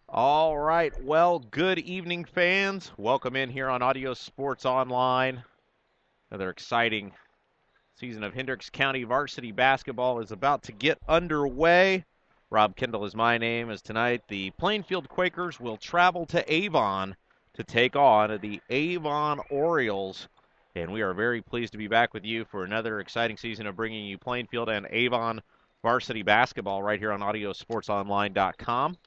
All right. Well, good evening, fans. Welcome in here on Audio Sports Online. Another exciting season of Hendricks County varsity basketball is about to get underway. Rob Kendall is my name, as tonight the Plainfield Quakers will travel to Avon to take on the Avon Orioles. And we are very pleased to be back with you for another exciting season of bringing you Plainfield and Avon varsity basketball right here on AudioSportsOnline.com.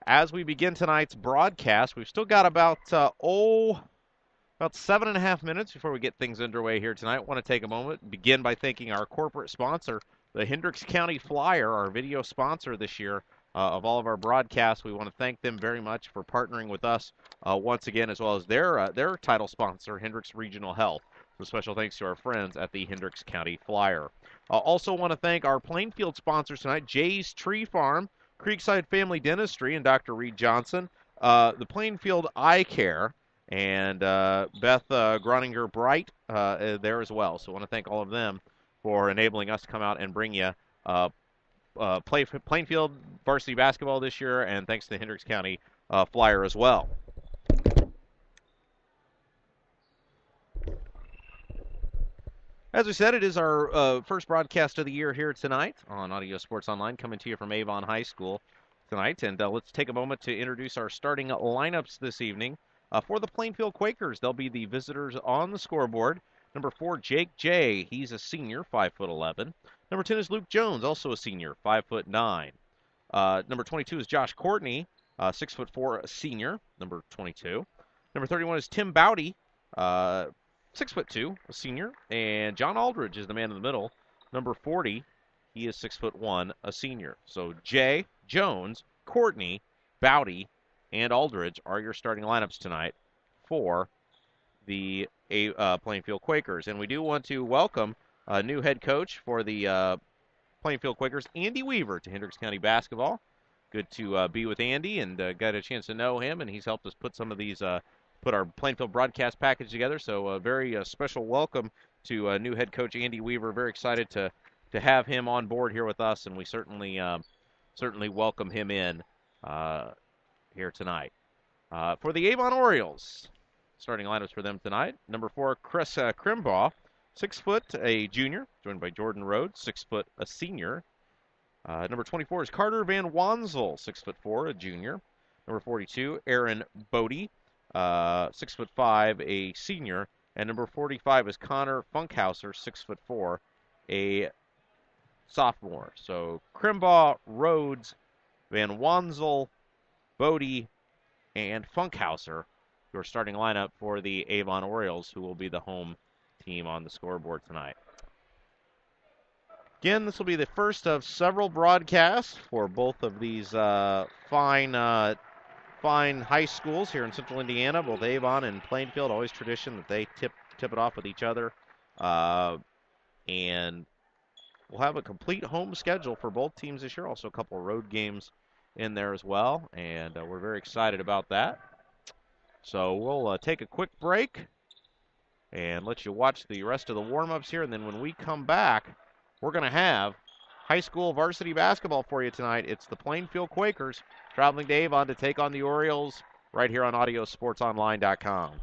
As we begin tonight's broadcast, we've still got about 7.5 minutes before we get things underway here tonight. I want to take a moment and begin by thanking our corporate sponsor, the Hendricks County Flyer, our video sponsor this year of all of our broadcasts. We want to thank them very much for partnering with us once again, as well as their title sponsor, Hendricks Regional Health. So special thanks to our friends at the Hendricks County Flyer. Also want to thank our Plainfield sponsors tonight, Jay's Tree Farm, Creekside Family Dentistry, and Dr. Reed Johnson, the Plainfield Eye Care, and Beth Groninger Bright there as well. So I want to thank all of them for enabling us to come out and bring you Plainfield varsity basketball this year, and thanks to the Hendricks County Flyer as well. As we said, it is our first broadcast of the year here tonight on Audio Sports Online, coming to you from Avon High School tonight. And let's take a moment to introduce our starting lineups this evening. For the Plainfield Quakers, they'll be the visitors on the scoreboard. Number 4, Jake Jay. He's a senior, 5'11". Number 10 is Luke Jones, also a senior, 5'9". Number 22 is Josh Courtney, 6'4", a senior, number 22. Number 31 is Tim Bowdy, 6'2", a senior. And John Aldridge is the man in the middle, number 40. He is 6'1", a senior. So Jay, Jones, Courtney, Bowdy, and Aldridge are your starting lineups tonight for the Plainfield Quakers. And we do want to welcome a new head coach for the Plainfield Quakers, Andy Weaver, to Hendricks County basketball. Good to be with Andy and got a chance to know him, and he's helped us put some of these, put our Plainfield broadcast package together. So a very special welcome to new head coach Andy Weaver. Very excited to have him on board here with us, and we certainly welcome him in here tonight. For the Avon Orioles, starting lineups for them tonight. Number 4, Chris Crimbaugh, 6 foot, a junior, joined by Jordan Rhodes, 6 foot, a senior. Number 24 is Carter Van Wansel, 6'4", a junior. Number 42, Aaron Bodie, 6'5", a senior. And number 45 is Connor Funkhauser, 6'4", a sophomore. So Crimbaugh, Rhodes, Van Wansel, Bodie, and Funkhauser, your starting lineup for the Avon Orioles, who will be the home team on the scoreboard tonight. Again, this will be the first of several broadcasts for both of these fine high schools here in Central Indiana, both Avon and Plainfield. Always tradition that they tip it off with each other, and we'll have a complete home schedule for both teams this year. Also, a couple of road games in there as well, and we're very excited about that. So we'll take a quick break and let you watch the rest of the warm-ups here, and then when we come back, we're going to have high school varsity basketball for you tonight. It's the Plainfield Quakers traveling to Avon to take on the Orioles right here on AudioSportsOnline.com.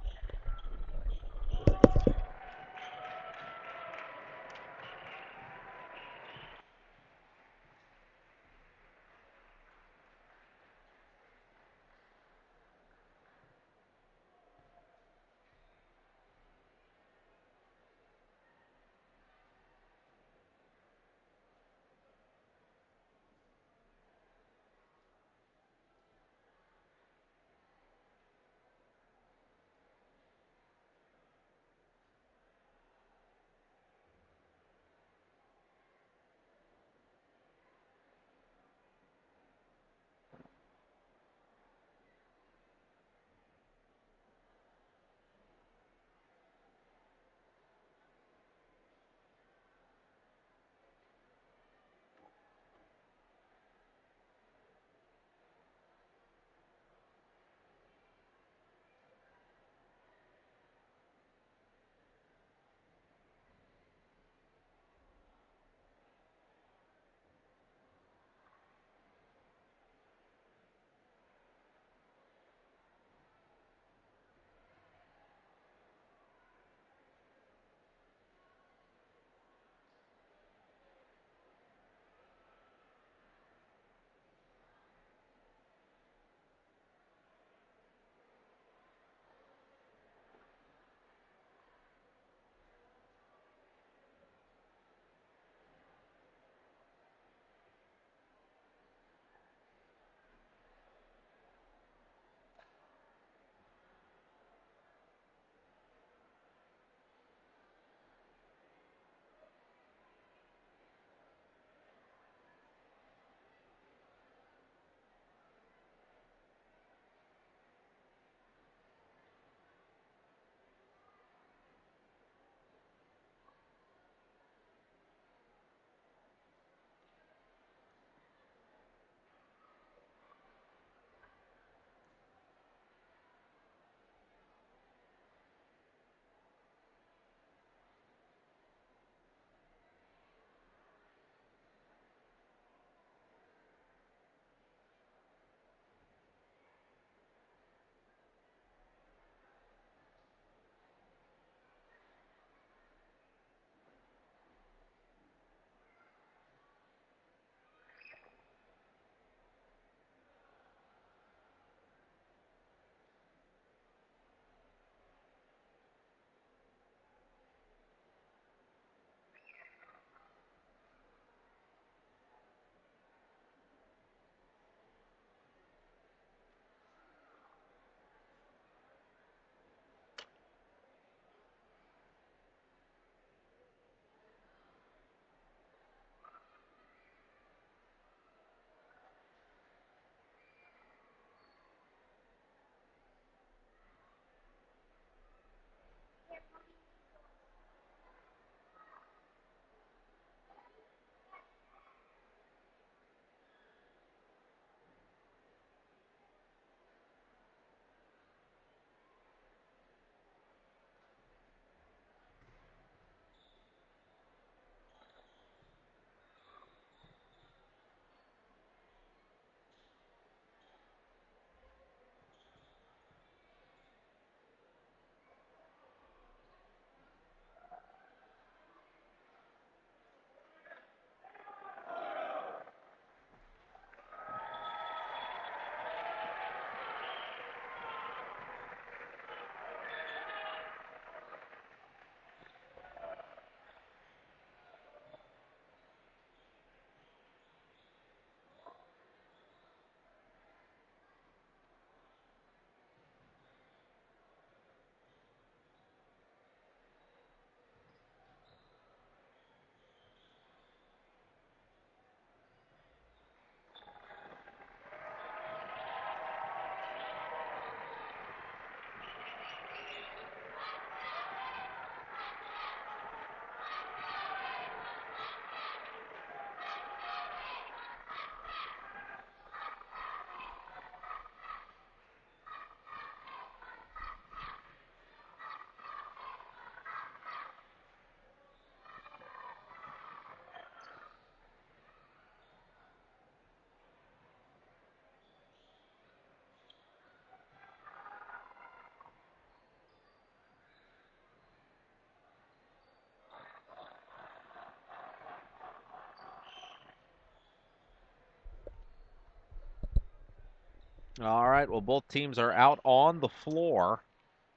All right, well, both teams are out on the floor,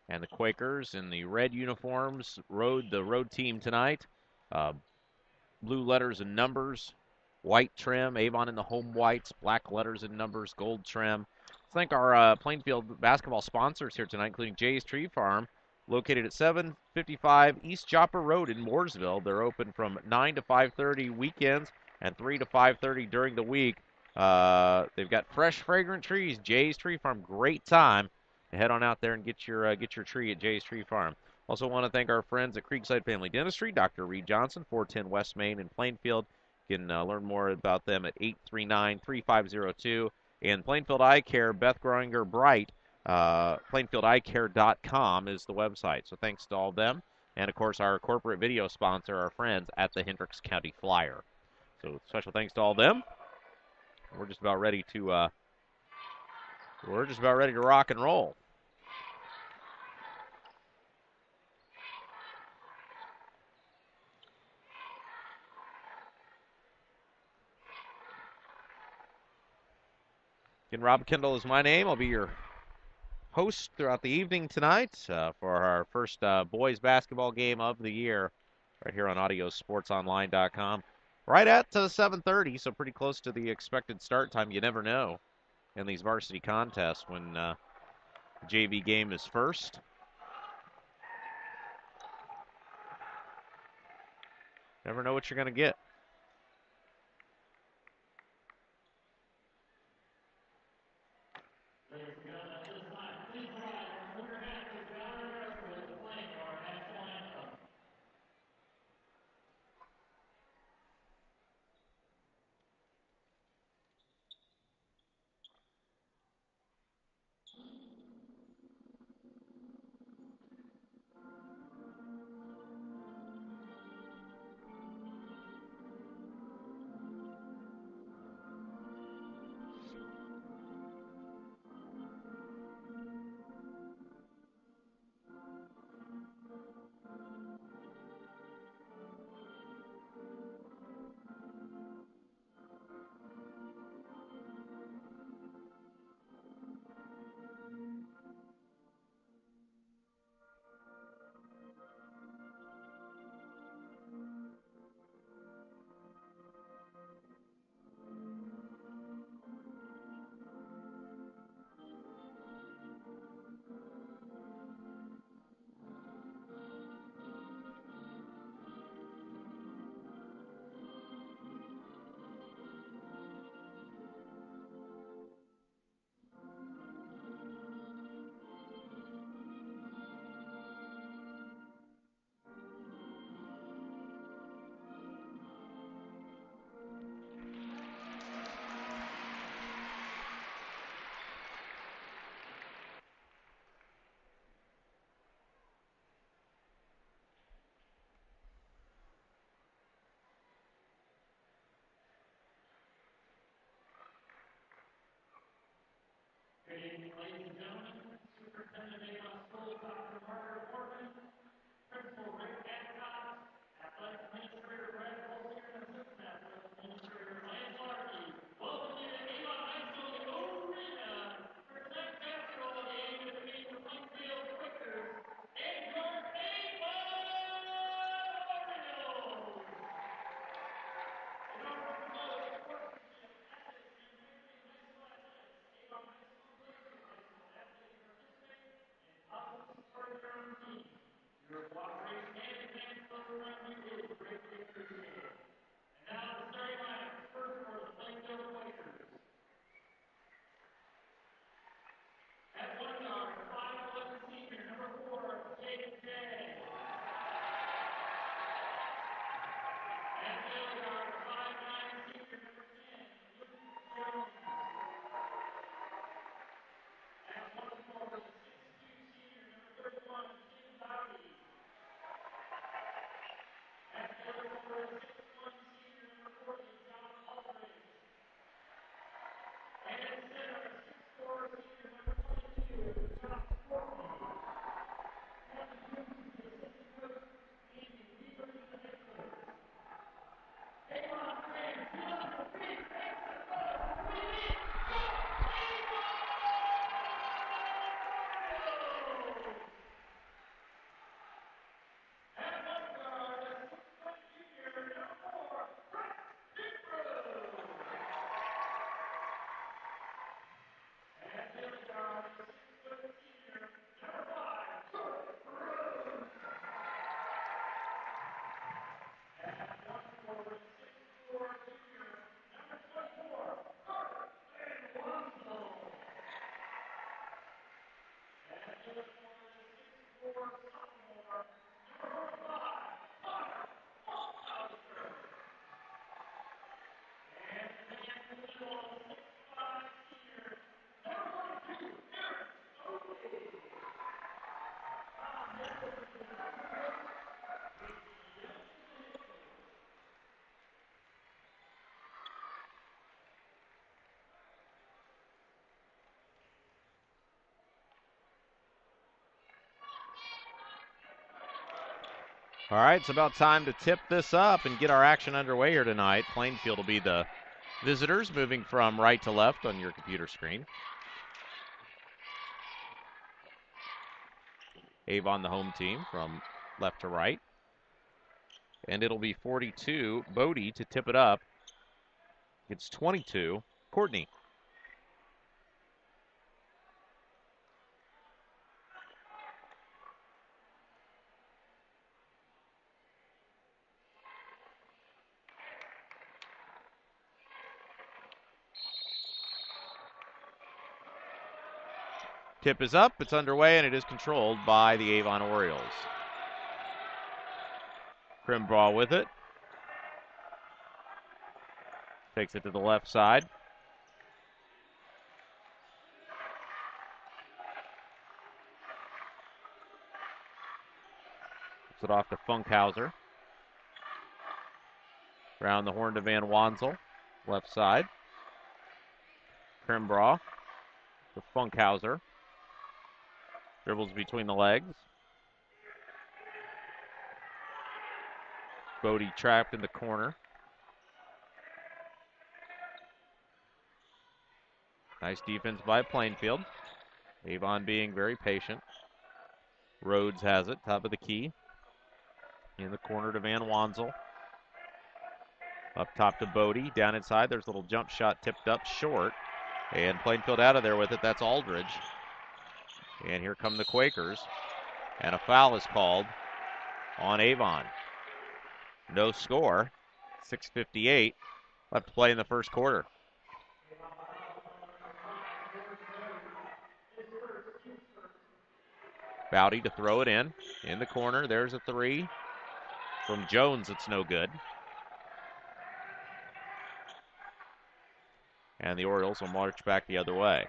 and the Quakers in the red uniforms rode the road team tonight. Uh, Blue letters and numbers, white trim. Avon in the home whites, black letters and numbers, gold trim. Thank our Plainfield basketball sponsors here tonight, including Jay's Tree Farm, located at 755 East Jopper Road in Mooresville. They're open from 9 to 5:30 weekends and 3 to 5:30 during the week. They've got fresh, fragrant trees. Jay's Tree Farm, great time to head on out there and get your tree at Jay's Tree Farm. Also want to thank our friends at Creekside Family Dentistry, Dr. Reed Johnson, 410 West Main in Plainfield. You can learn more about them at 839-3502. And Plainfield Eye Care, Beth Groninger Bright, plainfieldeyecare.com is the website. So thanks to all of them. And, of course, our corporate video sponsor, our friends at the Hendricks County Flyer. So special thanks to all of them. We're just about ready to rock and roll. Again, Rob Kendall is my name. I'll be your host throughout the evening tonight for our first boys basketball game of the year right here on audiosportsonline.com. Right at 7:30, so pretty close to the expected start time. You never know in these varsity contests when the JV game is first. Never know what you're going to get. All right, it's about time to tip this up and get our action underway here tonight. Plainfield will be the visitors, moving from right to left on your computer screen. Avon, the home team, from left to right. And it'll be 42, Bodie to tip it up. It's 22, Courtney. Tip is up, it's underway, and it is controlled by the Avon Orioles. Crimbraw with it. Takes it to the left side. Puts it off to Funkhauser. Around the horn to Van Wansel, left side. Crimbraw to Funkhauser. Dribbles between the legs. Bodie trapped in the corner. Nice defense by Plainfield. Avon being very patient. Rhodes has it, top of the key. In the corner to Van Wansel. Up top to Bodie, down inside. There's a little jump shot tipped up short. And Plainfield out of there with it. That's Aldridge. And here come the Quakers. And a foul is called on Avon. No score. 6:58 left to play in the first quarter. Bowdy to throw it in the corner. There's a three. From Jones, it's no good. And the Orioles will march back the other way.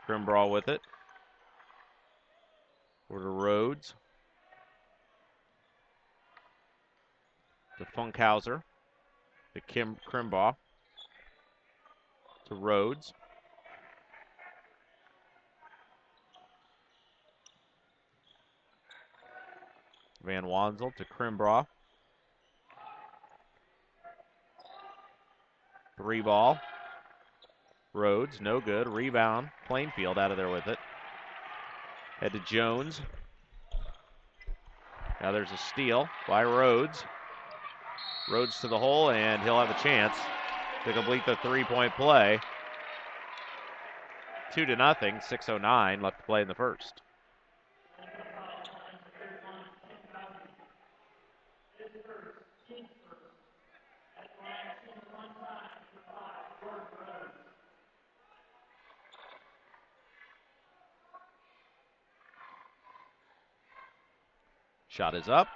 Crimbraw with it. Over to Rhodes. To Funkhauser. To Crimbraw. To Rhodes. Van Wansel to Crimbraw. Three ball. Rhodes, no good. Rebound. Plainfield out of there with it. Head to Jones. Now there's a steal by Rhodes. Rhodes to the hole, and he'll have a chance to complete the three-point play. 2-0, 6:09 left to play in the first. Shot is up.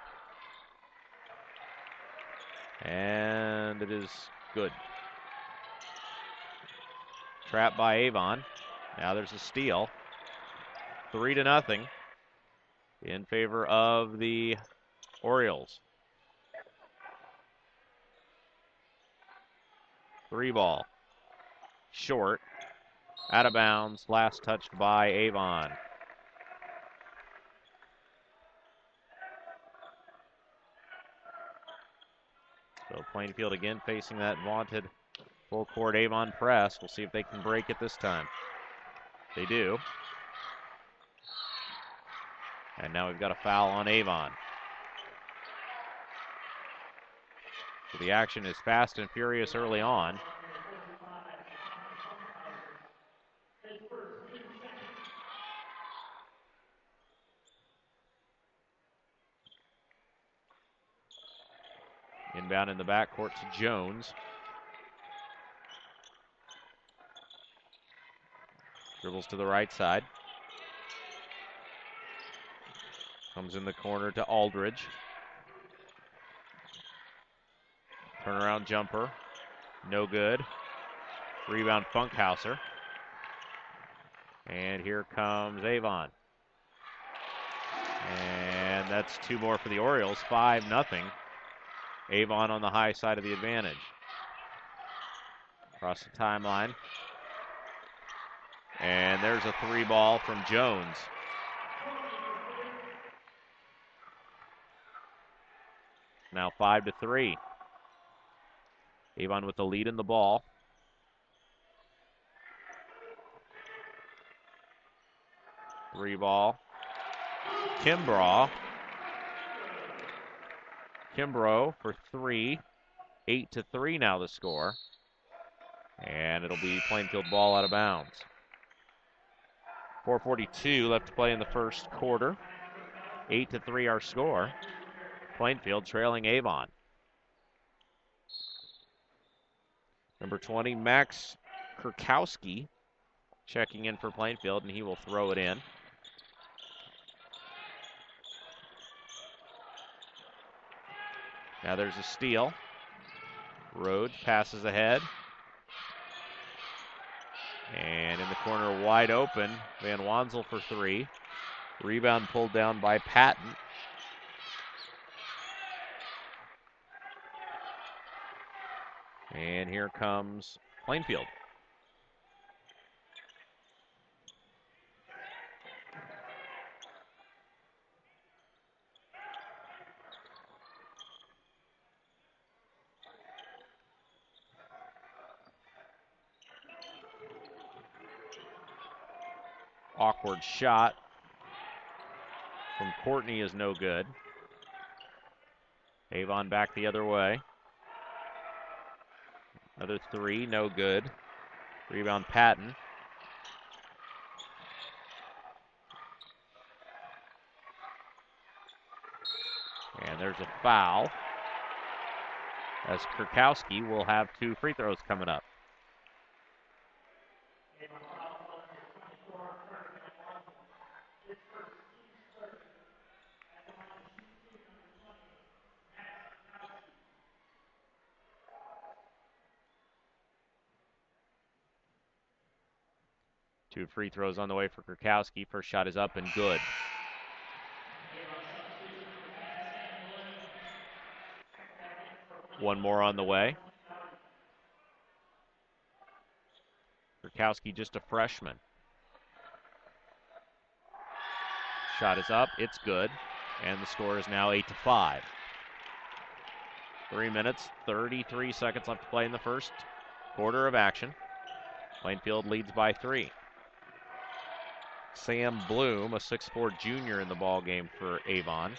And it is good. Trapped by Avon. Now there's a steal. 3-0 in favor of the Orioles. Three ball. Short. Out of bounds. Last touched by Avon. So Plainfield again facing that vaunted full court Avon press. We'll see if they can break it this time. They do. And now we've got a foul on Avon. So the action is fast and furious early on. Inbound in the backcourt to Jones. Dribbles to the right side. Comes in the corner to Aldridge. Turnaround jumper. No good. Rebound Funkhauser. And here comes Avon. And that's two more for the Orioles. 5-0. Avon on the high side of the advantage. Across the timeline. And there's a three ball from Jones. Now 5-3. Avon with the lead in the ball. Three ball. Kimbrough for three. 8-3 now the score. And it'll be Plainfield ball out of bounds. 4:42 left to play in the first quarter. 8-3 our score. Plainfield trailing Avon. Number 20, Max Kurkowski, checking in for Plainfield, and he will throw it in. Now there's a steal. Rhodes passes ahead. And in the corner, wide open, Van Wansel for three. Rebound pulled down by Patton. And here comes Plainfield. Awkward shot from Courtney is no good. Avon back the other way. Another three, no good. Rebound Patton. And there's a foul, as Kurkowski will have two free throws coming up. Two free throws on the way for Kurkowski. First shot is up and good. One more on the way. Kurkowski just a freshman. Shot is up, it's good, and the score is now 8-5. 3 minutes, 33 seconds left to play in the first quarter of action. Plainfield leads by 3. Sam Bloom, a 6'4" junior in the ball game for Avon.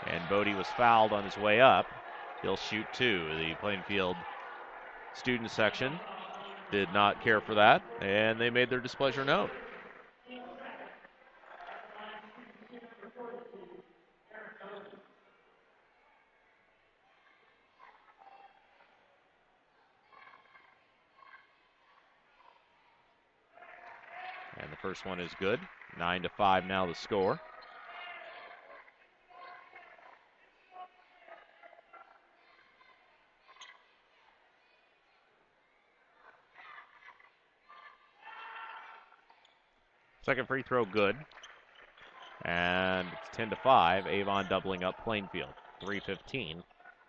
And Bodie was fouled on his way up. He'll shoot two. The Plainfield student section did not care for that, and they made their displeasure known. And the first one is good. 9-5 now the score. Second free throw good. And it's 10-5. Avon doubling up Plainfield. 3:15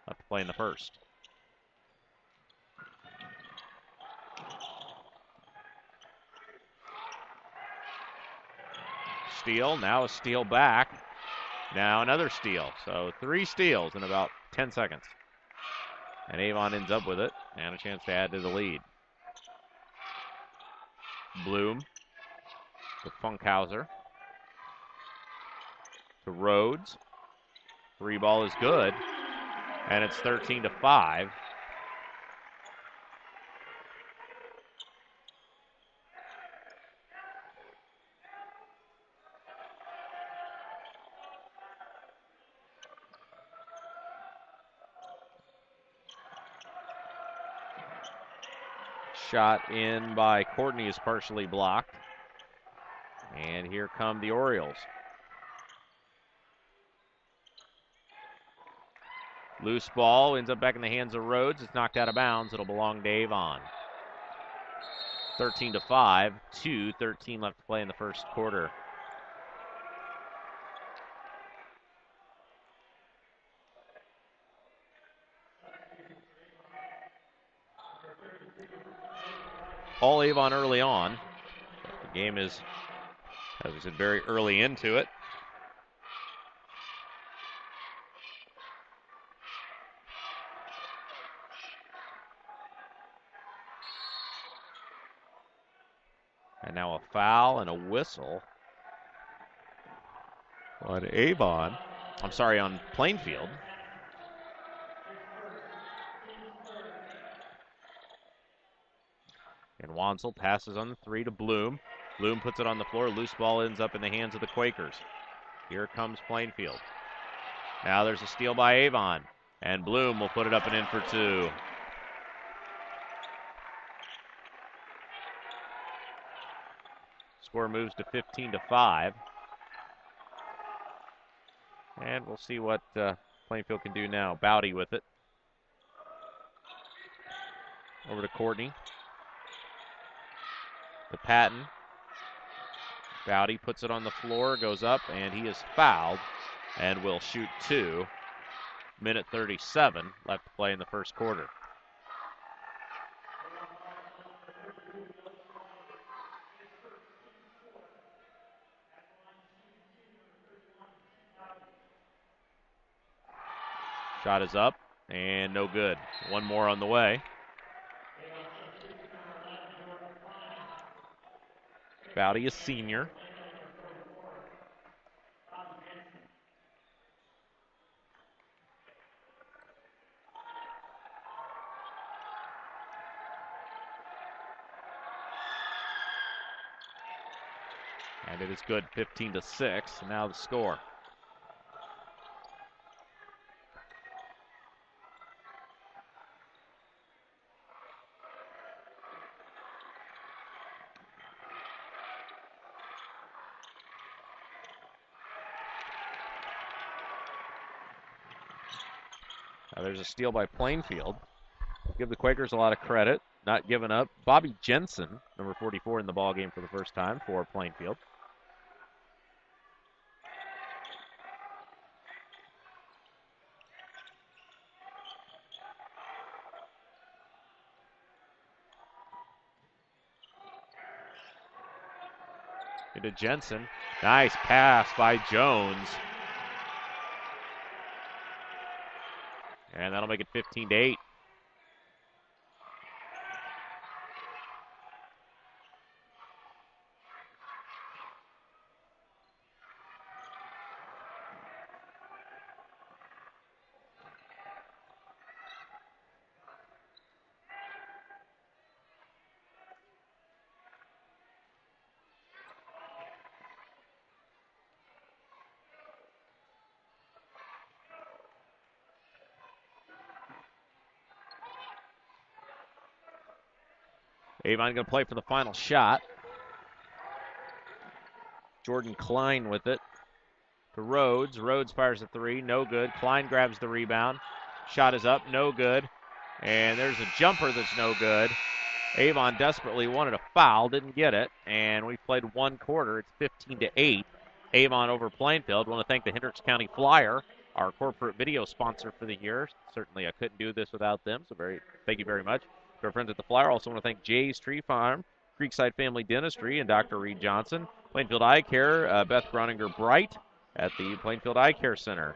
left to play in the first. Steal, now a steal back. Now another steal. So 3 steals in about 10 seconds. And Avon ends up with it and a chance to add to the lead. Bloom to Funkhauser. To Rhodes. 3 ball is good. And it's 13-5. Shot in by Courtney is partially blocked. And here come the Orioles. Loose ball ends up back in the hands of Rhodes. It's knocked out of bounds. It'll belong to Avon. 13-5, 2:13 left to play in the first quarter. All Avon early on. The game is, as we said, very early into it. And now a foul and a whistle on Avon. I'm sorry, on Plainfield. And Wansel passes on the 3 to Bloom. Bloom puts it on the floor. Loose ball ends up in the hands of the Quakers. Here comes Plainfield. Now there's a steal by Avon. And Bloom will put it up and in for 2. Score moves to 15-5. And we'll see what Plainfield can do now. Bowdy with it. Over to Courtney. To Patton. Bowdy puts it on the floor, goes up, and he is fouled and will shoot 2. Minute 37 left to play in the first quarter. Shot is up and no good. One more on the way. Bowdy is senior. And it is good, 15-6. Now the score. Now there's a steal by Plainfield. Give the Quakers a lot of credit, not giving up. Bobby Jensen, number 44 in the ballgame for the first time for Plainfield. Into Jensen. Nice pass by Jones. And that'll make it 15-8. Avon going to play for the final shot. Jordan Klein with it to Rhodes. Rhodes fires a 3, no good. Klein grabs the rebound. Shot is up, no good. And there's a jumper that's no good. Avon desperately wanted a foul, didn't get it. And we played one quarter. It's 15-8. Avon over Plainfield. Want to thank the Hendricks County Flyer, our corporate video sponsor for the year. Certainly I couldn't do this without them, so thank you very much. To our friends at the Flyer, also want to thank Jay's Tree Farm, Creekside Family Dentistry, and Dr. Reed Johnson. Plainfield Eye Care, Beth Groninger Bright at the Plainfield Eye Care Center.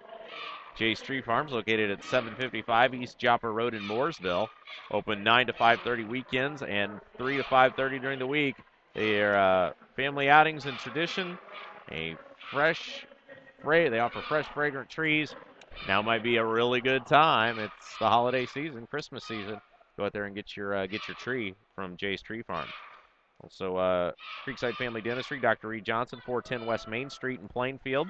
Jay's Tree Farms, located at 755 East Jopper Road in Mooresville. Open 9 to 5:30 weekends and 3 to 5:30 during the week. Their family outings and tradition. They offer fresh, fragrant trees. Now might be a really good time. It's the holiday season, Christmas season. Go out there and get your tree from Jay's Tree Farm. Also, Creekside Family Dentistry, Dr. Reed Johnson, 410 West Main Street in Plainfield,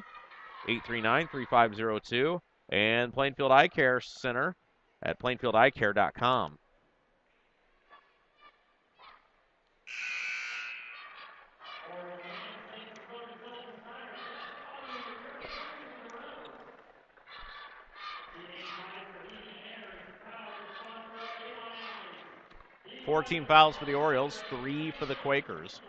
839-3502. And Plainfield Eye Care Center at plainfieldeyecare.com. Four team fouls for the Orioles, 3 for the Quakers.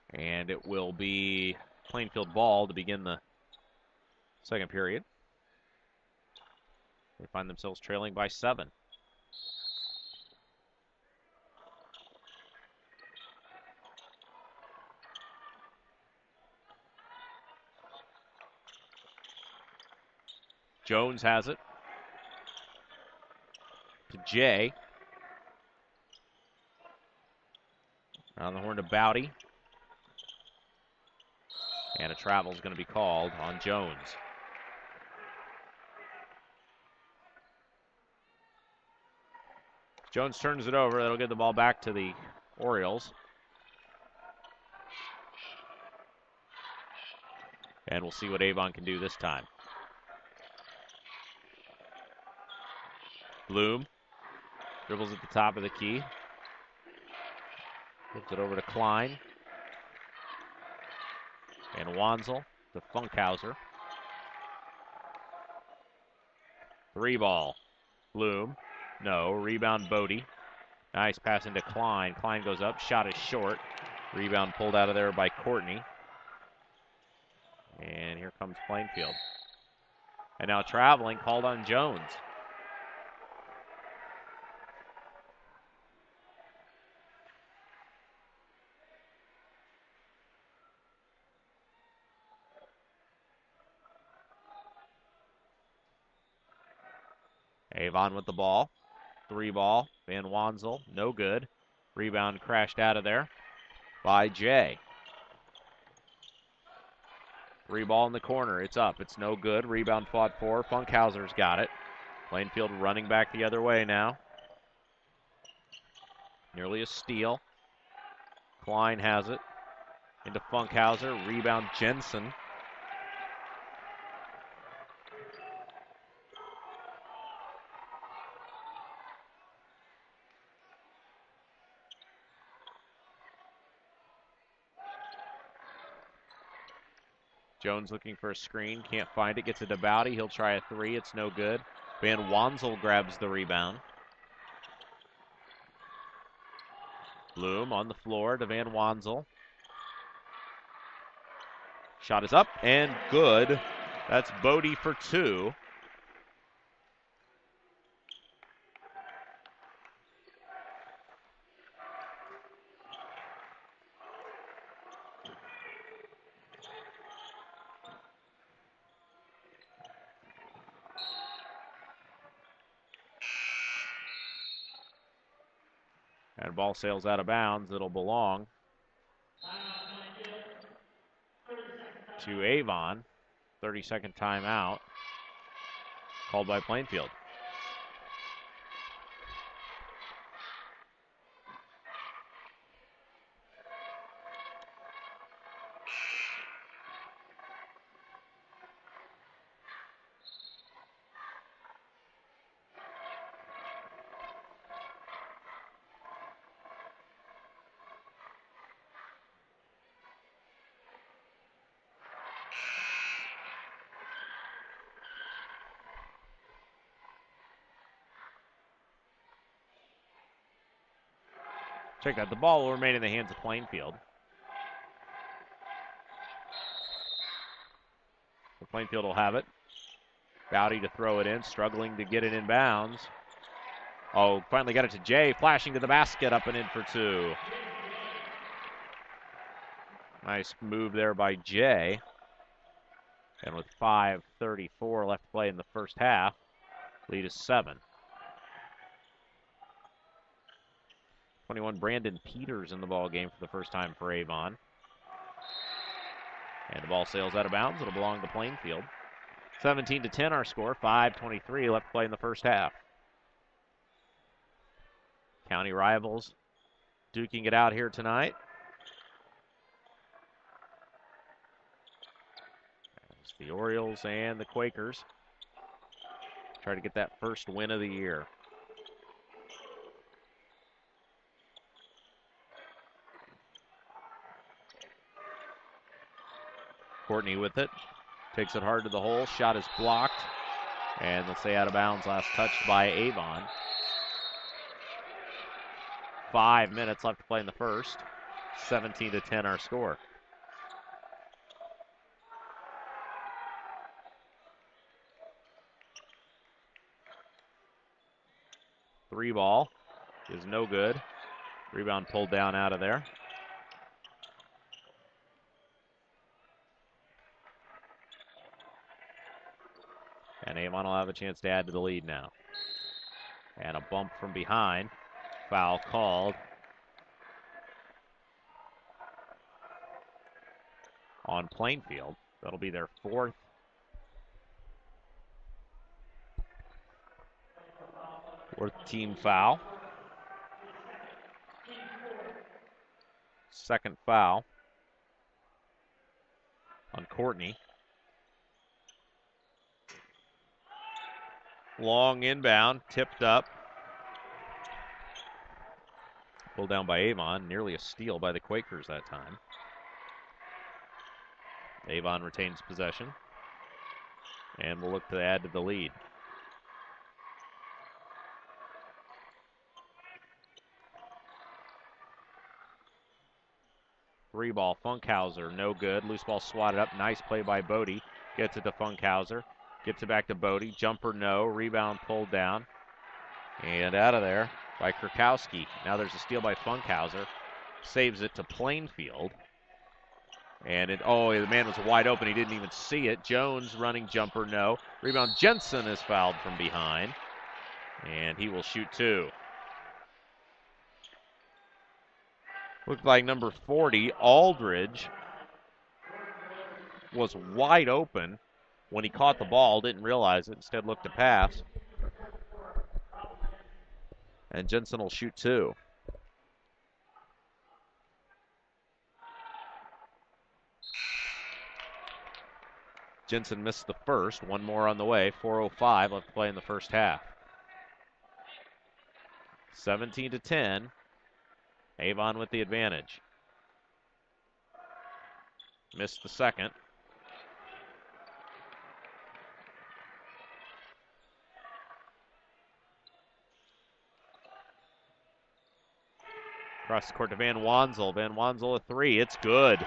And it will be Plainfield ball to begin the second period. They find themselves trailing by 7. Jones has it to Jay. On the horn to Bowdy. And a travel is going to be called on Jones. Jones turns it over. That'll get the ball back to the Orioles. And we'll see what Avon can do this time. Bloom dribbles at the top of the key. Gives it over to Klein. And Wanzel to Funkhauser. 3 ball. Bloom. No. Rebound Bodie. Nice pass into Klein. Klein goes up. Shot is short. Rebound pulled out of there by Courtney. And here comes Plainfield. And now traveling, called on Jones. Avon with the ball. 3 ball. Van Wanzel, no good. Rebound crashed out of there by Jay. 3 ball in the corner. It's up. It's no good. Rebound fought for. Funkhauser's got it. Plainfield running back the other way now. Nearly a steal. Klein has it. Into Funkhauser. Rebound Jensen. Jones looking for a screen. Can't find it. Gets it to Bowdy. He'll try a 3. It's no good. Van Wanzel grabs the rebound. Bloom on the floor to Van Wanzel. Shot is up and good. That's Bodie for 2. And ball sails out of bounds. It'll belong to Avon. 30-second timeout called by Plainfield. Check that. The ball will remain in the hands of Plainfield. So Plainfield will have it. Bowdy to throw it in, struggling to get it in bounds. Oh, finally got it to Jay, flashing to the basket, up and in for 2. Nice move there by Jay. And with 5:34 left to play in the first half, lead is 7. 21, Brandon Peters in the ball game for the first time for Avon. And the ball sails out of bounds. It'll belong to Plainfield. 17-10 our score. 5:23 left to play in the first half. County rivals duking it out here tonight. It's the Orioles and the Quakers. Try to get that first win of the year. Courtney with it. Takes it hard to the hole. Shot is blocked. And they'll say out of bounds. Last touched by Avon. 5 minutes left to play in the first. 17-10 our score. Three ball is no good. Rebound pulled down out of there. And Avon will have a chance to add to the lead now. And a bump from behind. Foul called on Plainfield. That'll be their fourth team foul. Second foul on Courtney. Long inbound, tipped up. Pulled down by Avon. Nearly a steal by the Quakers that time. Avon retains possession. And will look to add to the lead. Three ball, Funkhauser, no good. Loose ball swatted up. Nice play by Bodie. Gets it to Funkhauser. Gets it back to Bodie. Jumper, no. Rebound pulled down. And out of there by Krakowski. Now there's a steal by Funkhauser. Saves it to Plainfield. And the man was wide open. He didn't even see it. Jones running jumper, no. Rebound, Jensen is fouled from behind. And he will shoot two. Looked like number 40, Aldridge, was wide open when he caught the ball. Didn't realize it. Instead looked to pass. And Jensen will shoot two. Jensen missed the first. One more on the way. 4:05 left to play in the first half. 17-10. Avon with the advantage. Missed the second. Across the court to Van Wansel. Van Wansel a three. It's good.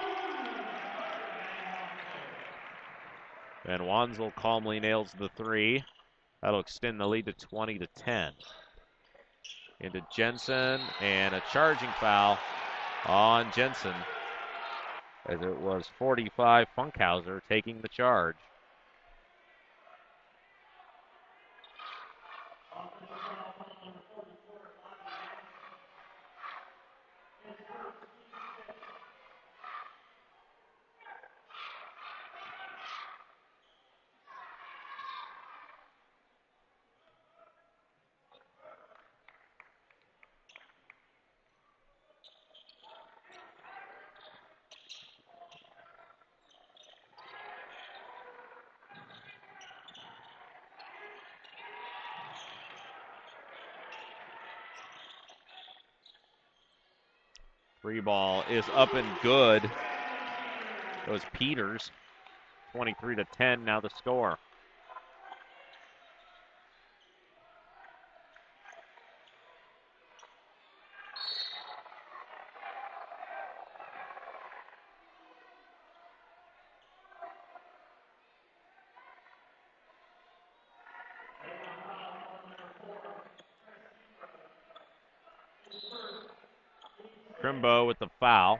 Van Wansel calmly nails the three. That'll extend the lead to 20-10. Into Jensen, and a charging foul on Jensen, as it was 45 Funkhauser taking the charge. Three ball is up and good. It was Peters. 23-10 now the score. Trimbo with the foul.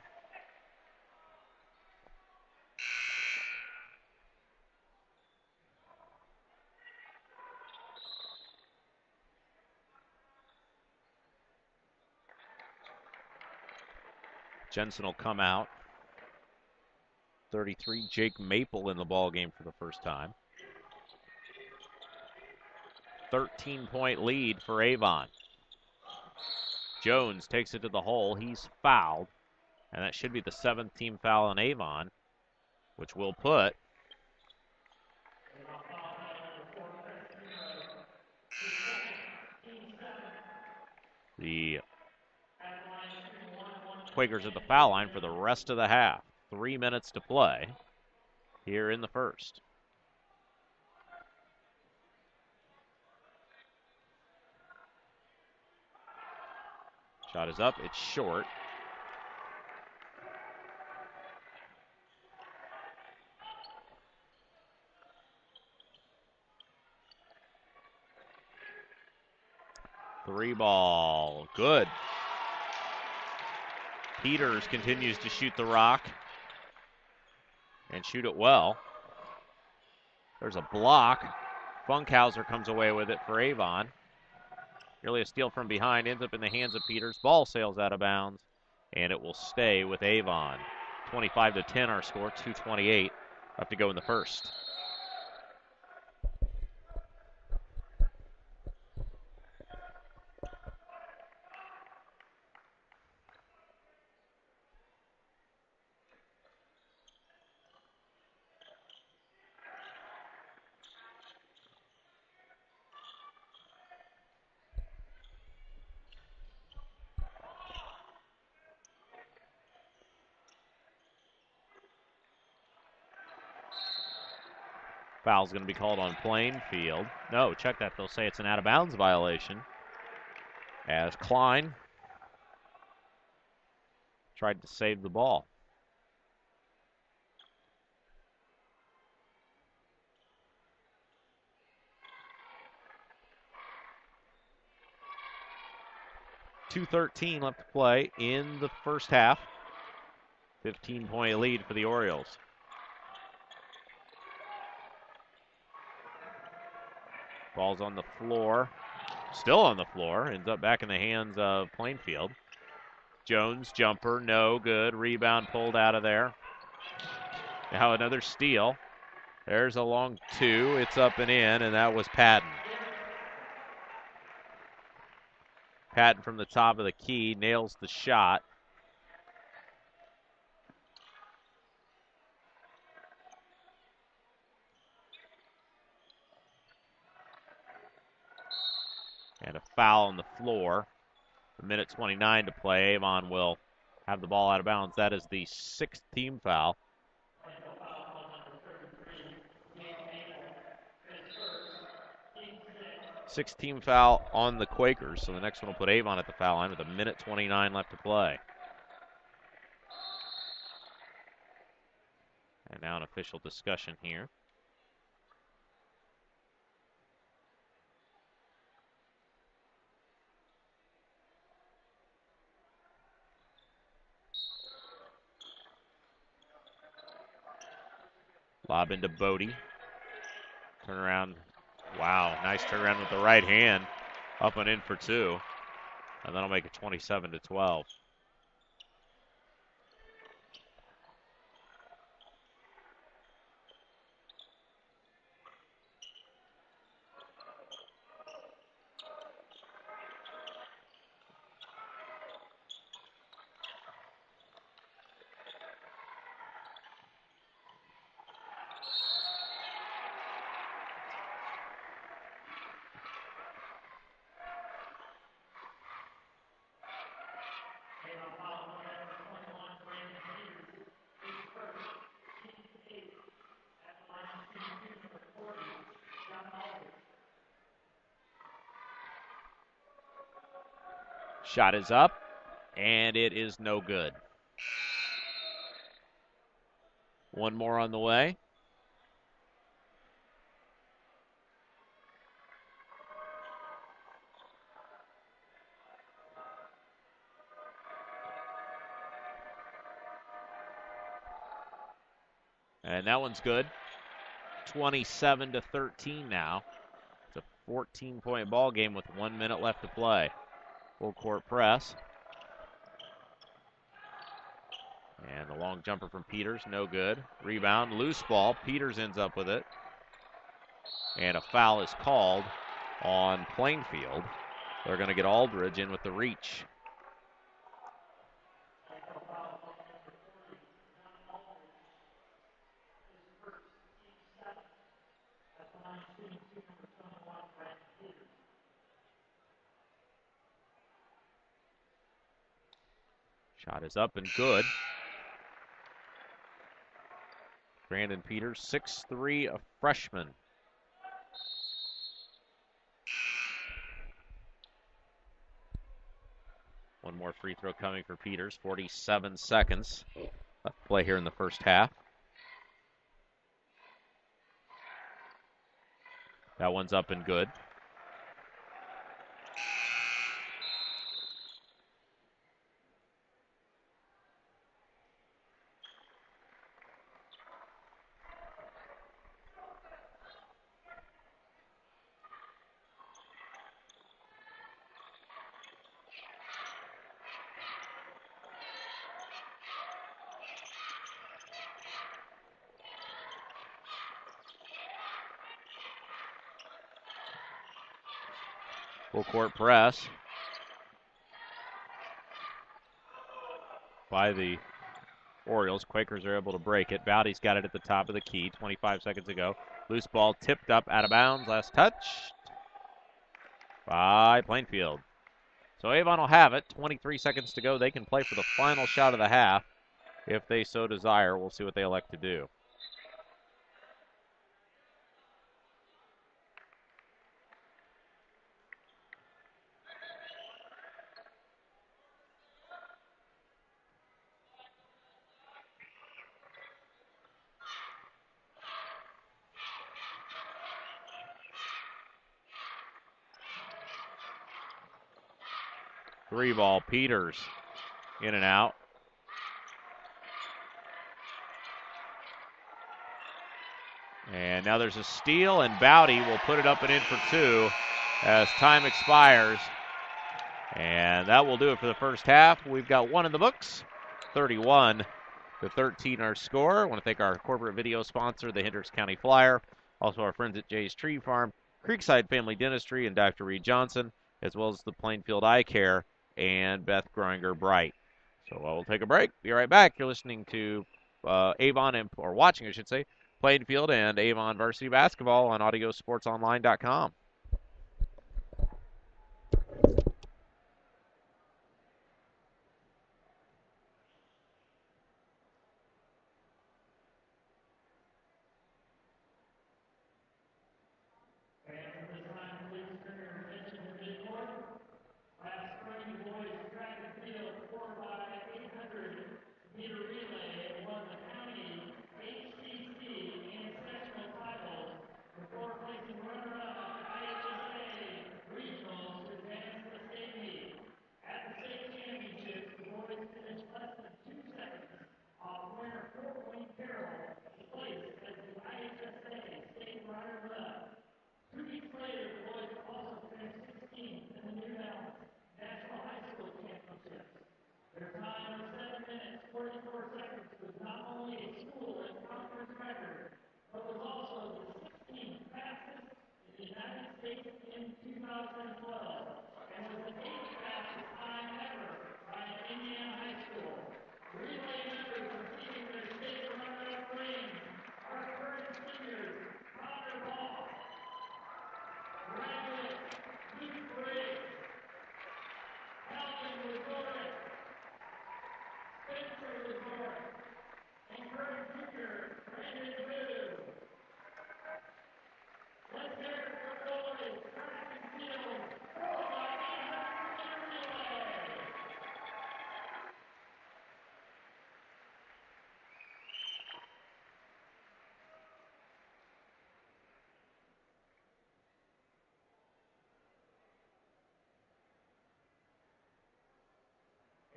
Jensen will come out. 33, Jake Maple in the ball game for the first time. 13-point lead for Avon. Jones takes it to the hole. He's fouled. And that should be the 7th team foul on Avon, which will put the Quakers at the foul line for the rest of the half. 3 minutes to play here in the first. Shot is up. It's short. Three ball. Good. Peters continues to shoot the rock and shoot it well. There's a block Funkhauser comes away with it for Avon. Nearly a steal from behind, ends up in the hands of Peters. Ball sails out of bounds, and it will stay with Avon. 25-10 our score, 2:28 left to go in the first. Foul's going to be called on Plainfield. No, check that. They'll say it's an out-of-bounds violation. As Klein tried to save the ball. .213 left to play in the first half. 15-point lead for the Orioles. Ball's on the floor. Still on the floor. Ends up back in the hands of Plainfield. Jones, jumper, no good. Rebound pulled out of there. Now another steal. There's a long two. It's up and in, and that was Patton. Patton from the top of the key nails the shot. And a foul on the floor. A minute 29 to play. Avon will have the ball out of bounds. That is the 6th team foul. Sixth team foul on the Quakers, so the next one will put Avon at the foul line with a minute 29 left to play. And now an official discussion here. Lob into Bodie. Turnaround. Wow, nice turnaround with the right hand. Up and in for two. And that'll make it 27-12. Shot is up, and it is no good. One more on the way. And that one's good. 27-13 now. It's a 14-point ball game with 1 minute left to play. Full court press. And the long jumper from Peters, no good. Rebound, loose ball. Peters ends up with it. And a foul is called on Plainfield. They're going to get Aldridge in with the reach. Shot is up and good. Brandon Peters, 6'3", a freshman. One more free throw coming for Peters. 47 seconds left to play here in the first half. That one's up and good. Full court press by the Orioles. Quakers are able to break it. Bowdy's got it at the top of the key. 25 seconds ago. Loose ball tipped up out of bounds. Last touch by Plainfield. So Avon will have it. 23 seconds to go. They can play for the final shot of the half if they so desire. We'll see what they elect to do. Three ball, Peters in and out. And now there's a steal, and Bowdy will put it up and in for two as time expires. And that will do it for the first half. We've got one in the books, 31-13 our score. I want to thank our corporate video sponsor, the Hendricks County Flyer. Also our friends at Jay's Tree Farm, Creekside Family Dentistry, and Dr. Reed Johnson, as well as the Plainfield Eye Care and Beth Gringer Bright. So we'll take a break. Be right back. You're listening to Avon, or watching, I should say, Plainfield and Avon Varsity Basketball on AudioSportsOnline.com.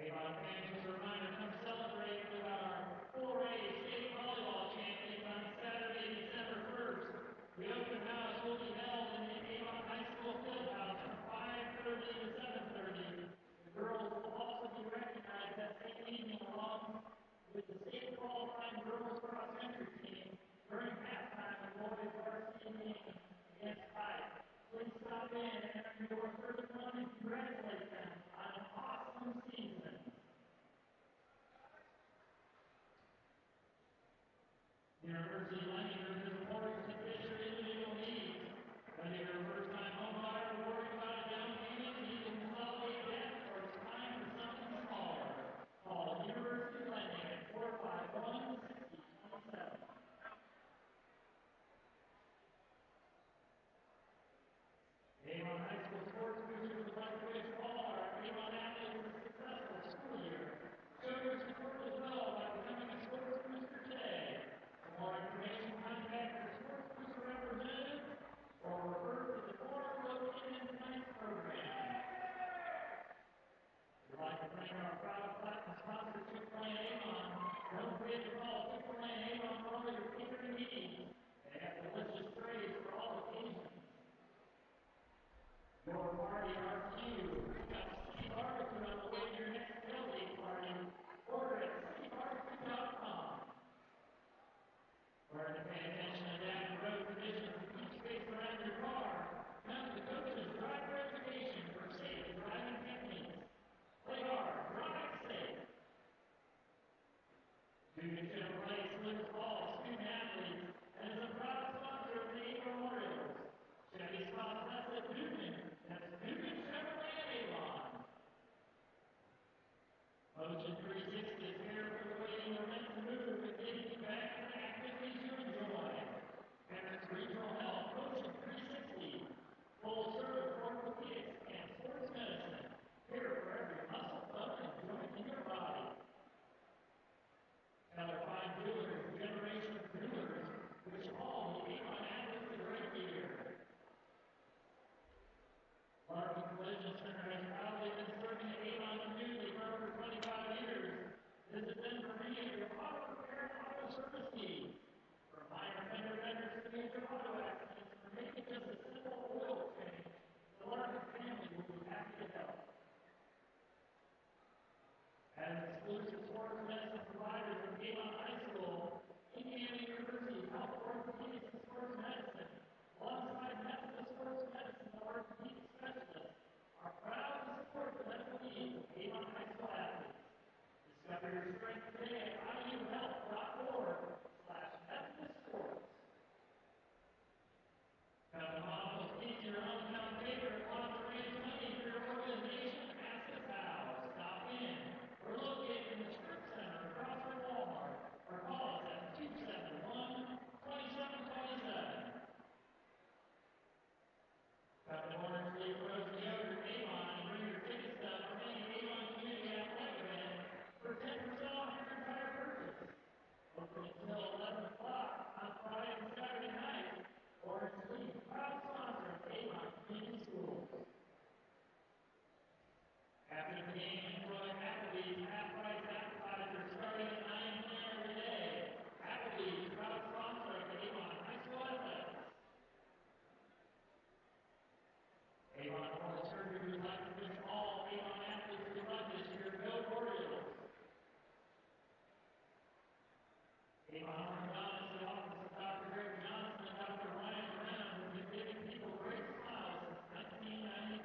Avon fans, just a reminder, come celebrate with our 4A state volleyball champions on Saturday, December 1st. The open house will be held in the Avon High School Fieldhouse from 5:30 to 7:30. The girls will also be recognized that same evening along with the state qualifying girls cross country team during halftime of boys varsity game against Pike. Please stop in and enter your first one and congratulate them on an awesome season. University Lending is important to fit your individual needs. Whether you're a first-time homebuyer or worried about a down payment, you can consolidate debt, or it's time for something smaller. Call University Lending at 451-6027. Avon High School sports boosters would like to wish all our Avon athletes a successful school year. Show your support as well by becoming a sports booster today. For more information, contact your sports booster representative or refer to the Forest Kids Nights program. We'd like to thank our proud platinum sponsor, Chick-fil-A Avon. Don't forget to call Chick-fil-A Avon for all your catering needs. They have delicious trays for all occasions. Your party RQ. Got City Barbecue on the way to your next tailgate party. Order at citybarbecue.com. Learn to pay attention and adapt to road conditions to keep space around your car. Come to Coach's Driver Education. Motion 360 is here for the waiting event to move and getting you back to the activities you enjoy. Parents Regional Health, Motion 360. Full service orthopedics and sports medicine. Here for every muscle, bone, and joint in your body. Keller Fine Jewelers, Generation of Jewelers, wish all the Avon athletes a great year. Larkin Collision Center has proudly been serving the Avon community for over 25 years. Visit them for any of your auto repair and auto service needs. From minor fender benders to major auto accidents, or maybe just a simple oil change, the Larkin family will be happy to help. As exclusive sports medicine providers from Avon High School, Indiana University Health Orthopedics and Sports Medicine, alongside Methodist Sports Medicine and orthopedic specialists, are proud to support the medical needs of Avon High School athletes. Discover your strength today at iuhealth.org/Methodist Sports. Got the model of your hometown favorite, want to raise money for your organization? Access House. Stop in. We're located in the Strip Center across from Walmart, or call us at 271-2727. Got the Orange Leaf Rose Yogurt Avon and bring your ticket stub for any Avon Community Athletic event for 10% off your entire purchase. Open until 11 o'clock on Friday and Saturday night. Orange Leaf, proud sponsor of Avon Community Schools. After the game, enjoy Applebee's half-price appetizers starting at 9 p.m. every day. Applebee's, proud sponsor of the Avon High School Athletics. Avon Oral Surgery would like to wish all Avon athletes who run this year, go Orioles. Avon Orthodontist, the office of Dr. Greg Johnson and Dr. Ryan Brown has been giving people great smiles since 1995.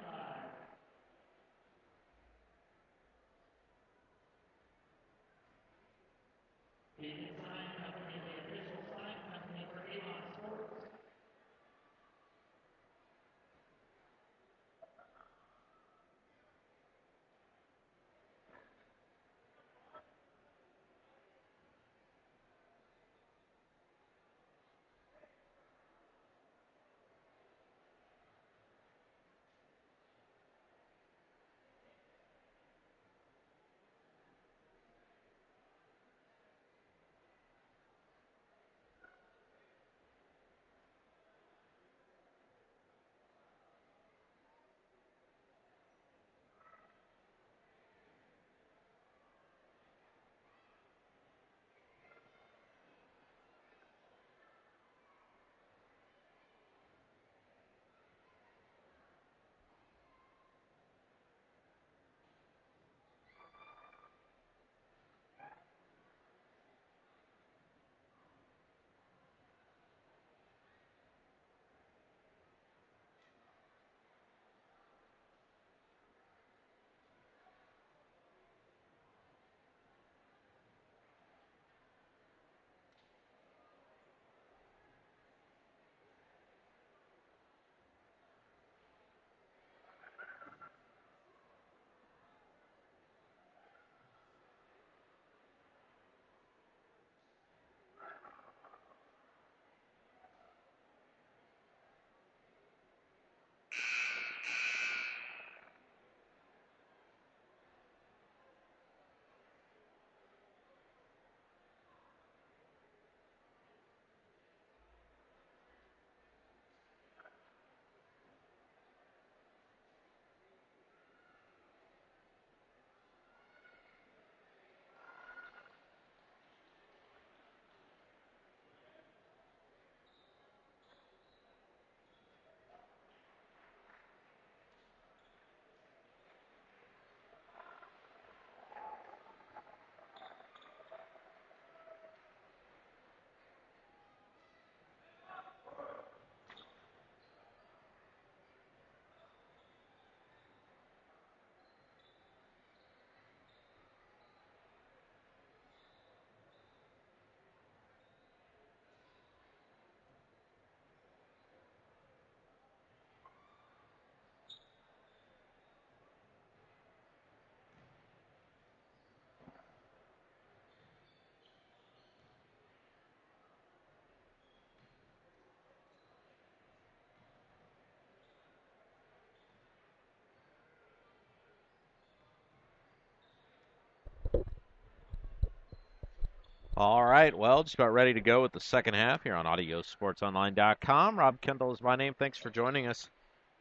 All right, well, just about ready to go with the second half here on AudioSportsOnline.com. Rob Kendall is my name. Thanks for joining us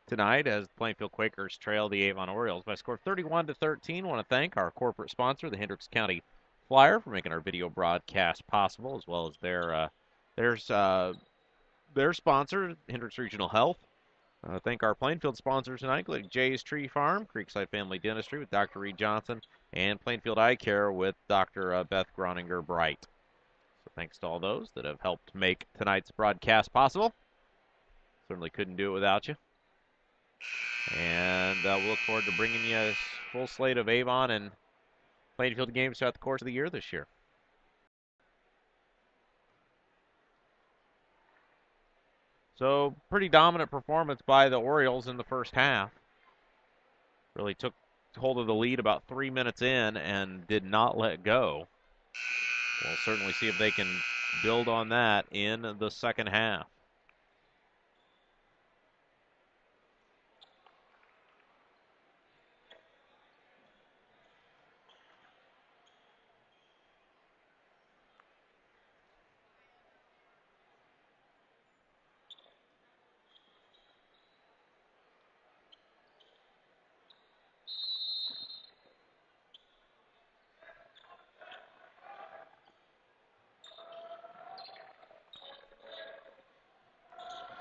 tonight as the Plainfield Quakers trail the Avon Orioles by a score of 31-13. I want to thank our corporate sponsor, the Hendricks County Flyer, for making our video broadcast possible, as well as their sponsor, Hendricks Regional Health. Thank our Plainfield sponsors tonight, including Jay's Tree Farm, Creekside Family Dentistry with Dr. Reed Johnson, and Plainfield Eye Care with Dr. Beth Groninger Bright. So thanks to all those that have helped make tonight's broadcast possible. Certainly couldn't do it without you. And we'll look forward to bringing you a full slate of Avon and Plainfield games throughout the course of the year this year. So, pretty dominant performance by the Orioles in the first half. Really took hold of the lead about 3 minutes in and did not let go. We'll certainly see if they can build on that in the second half.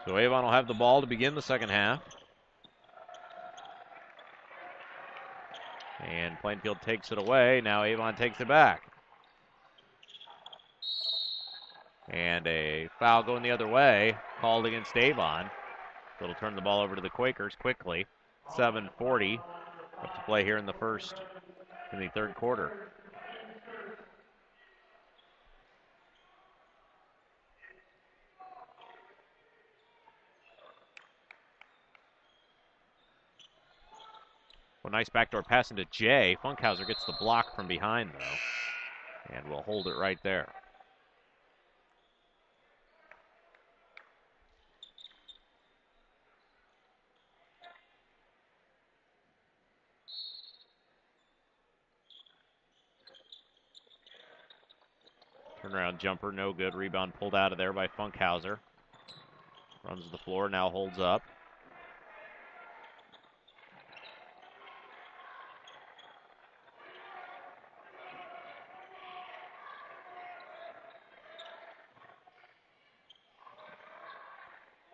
So Avon will have the ball to begin the second half. And Plainfield takes it away. Now Avon takes it back. And a foul going the other way, called against Avon. So it'll turn the ball over to the Quakers quickly. 7:40 left to play here in the third quarter. Well, nice backdoor pass into Jay. Funkhauser gets the block from behind, though, and will hold it right there. Turnaround jumper, no good. Rebound pulled out of there by Funkhauser. Runs to the floor, now holds up.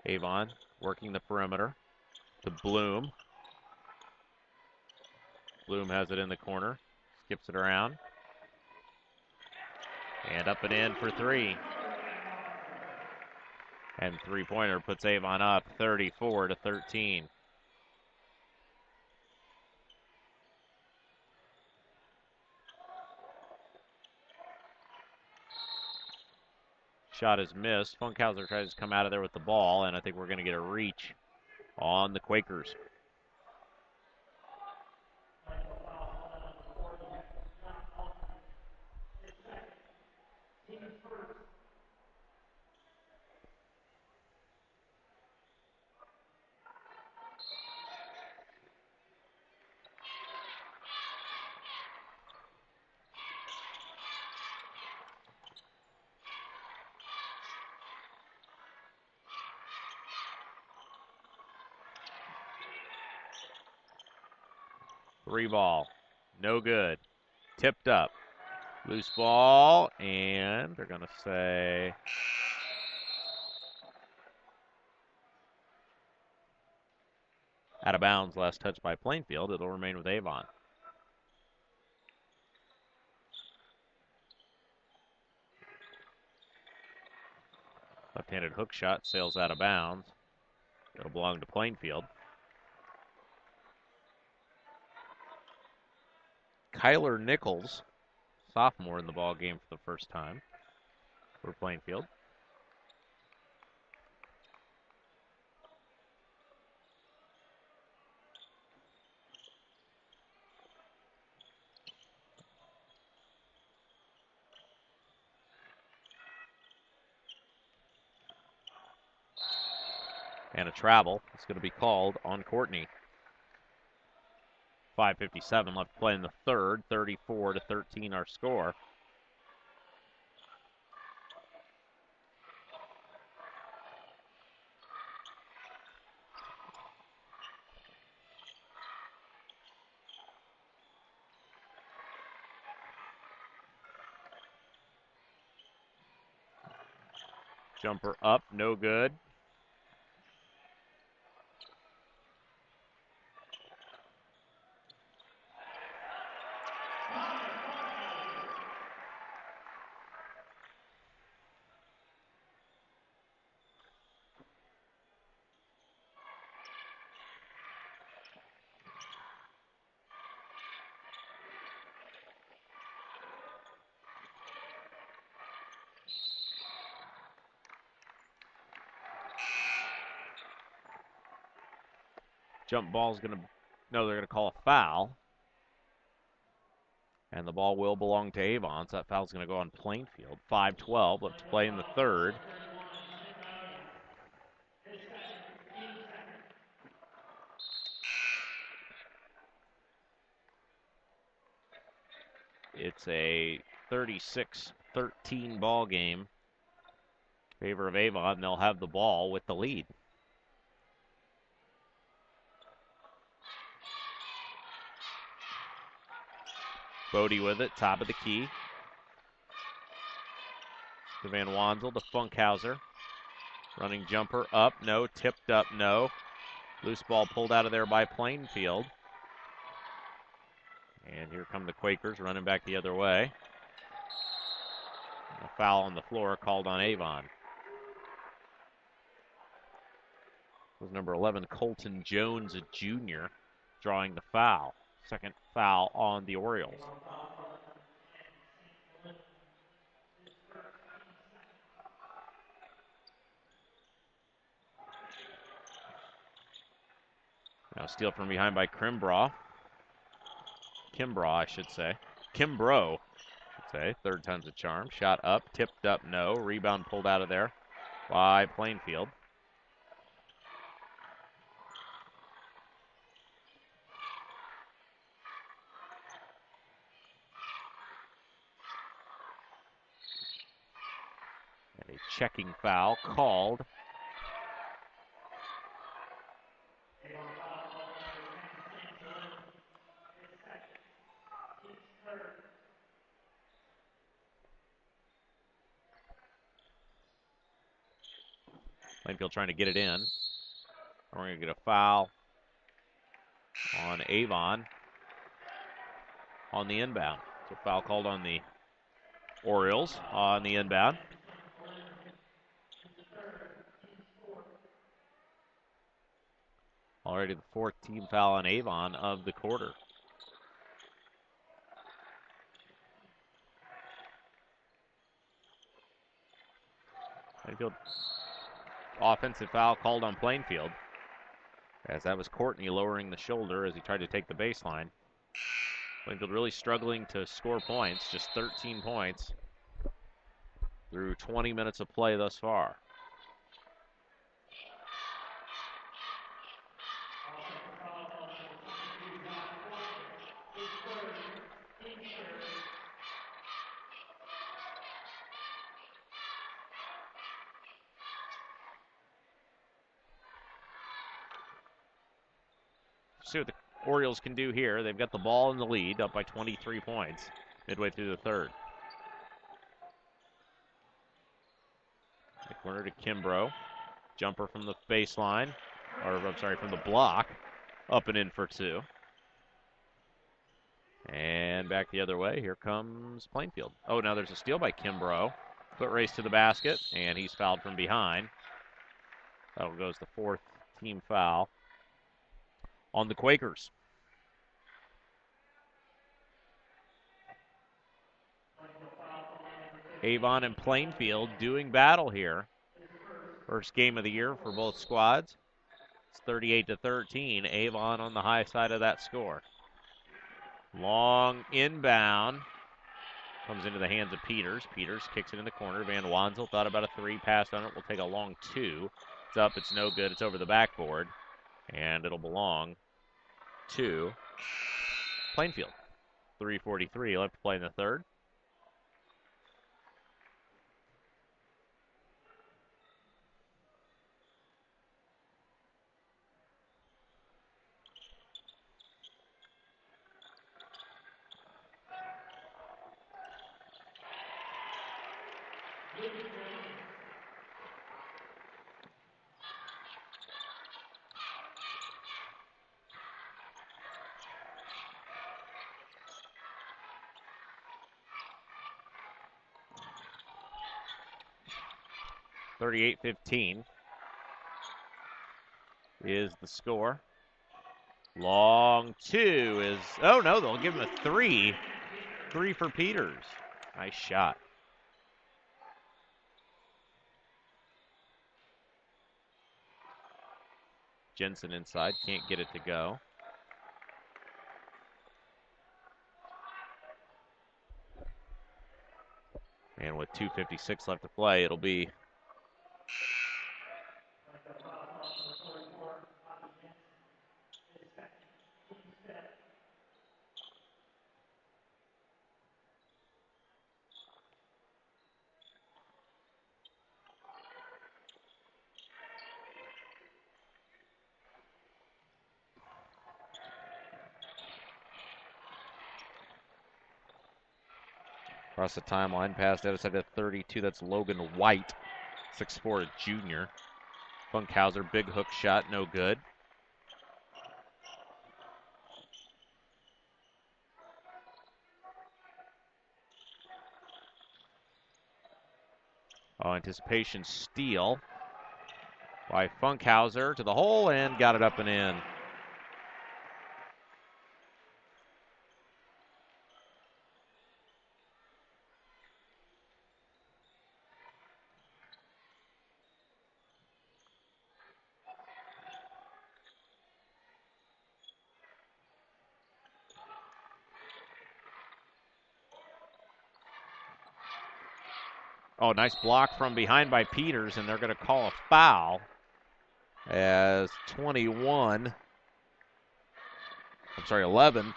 Avon working the perimeter to Bloom. Bloom has it in the corner, skips it around. And up and in for three. And three-pointer puts Avon up 34-13. Shot is missed. Funkhauser tries to come out of there with the ball, and I think we're going to get a reach on the Quakers. Three ball. No good. Tipped up. Loose ball, and they're going to say out of bounds. Last touch by Plainfield. It'll remain with Avon. Left-handed hook shot sails out of bounds. It'll belong to Plainfield. Kyler Nichols, sophomore in the ball game for the first time for Plainfield. And a travel is going to be called on Courtney. 5:57 left to play in the third. 34-13 our score. Jumper up, no good. Jump ball's going to, no, they're going to call a foul. And the ball will belong to Avon, so that foul's going to go on Plainfield. 5-12 left to play in the third. It's a 36-13 ball game in favor of Avon. They'll have the ball with the lead. Bodie with it, top of the key. To Van Wanzel, to Funkhauser. Running jumper up, no. Tipped up, no. Loose ball pulled out of there by Plainfield. And here come the Quakers running back the other way. A foul on the floor called on Avon. It was number 11, Colton Jones, a junior, drawing the foul. Second foul on the Orioles. Now steal from behind by Kimbrough, I should say. Kimbrough, third time's a charm. Shot up, tipped up, no. Rebound pulled out of there by Plainfield. And a checking foul called. Plainfield trying to get it in. We're going to get a foul on Avon on the inbound. So foul called on the Orioles on the inbound. Already the fourth team foul on Avon of the quarter. Plainfield offensive foul called on Plainfield, as that was Courtney lowering the shoulder as he tried to take the baseline. Plainfield really struggling to score points, just 13 points through 20 minutes of play thus far. See what the Orioles can do here. They've got the ball in the lead, up by 23 points midway through the third. The corner to Kimbrough. Jumper from the baseline, from the block. Up and in for two. And back the other way. Here comes Plainfield. Oh, now there's a steal by Kimbrough. Foot race to the basket, and he's fouled from behind. That goes the fourth team foul on the Quakers. Avon and Plainfield doing battle here. First game of the year for both squads. It's 38-13. Avon on the high side of that score. Long inbound. Comes into the hands of Peters. Peters kicks it in the corner. Van Wanzel thought about a three. Passed on it. Will take a long two. It's up. It's no good. It's over the backboard. And it'll belong to Plainfield. 3:43 left to play in the third. 38-15 is the score. Long two is, oh no, they'll give him a three. Three for Peters. Nice shot. Jensen inside, can't get it to go. And with 2:56 left to play, it'll be across the timeline, past the other side of 32. That's Logan White, 6'4", junior. Funkhauser, big hook shot, no good. Oh, anticipation steal by Funkhauser to the hole and got it up and in. Oh, nice block from behind by Peters, and they're going to call a foul as 11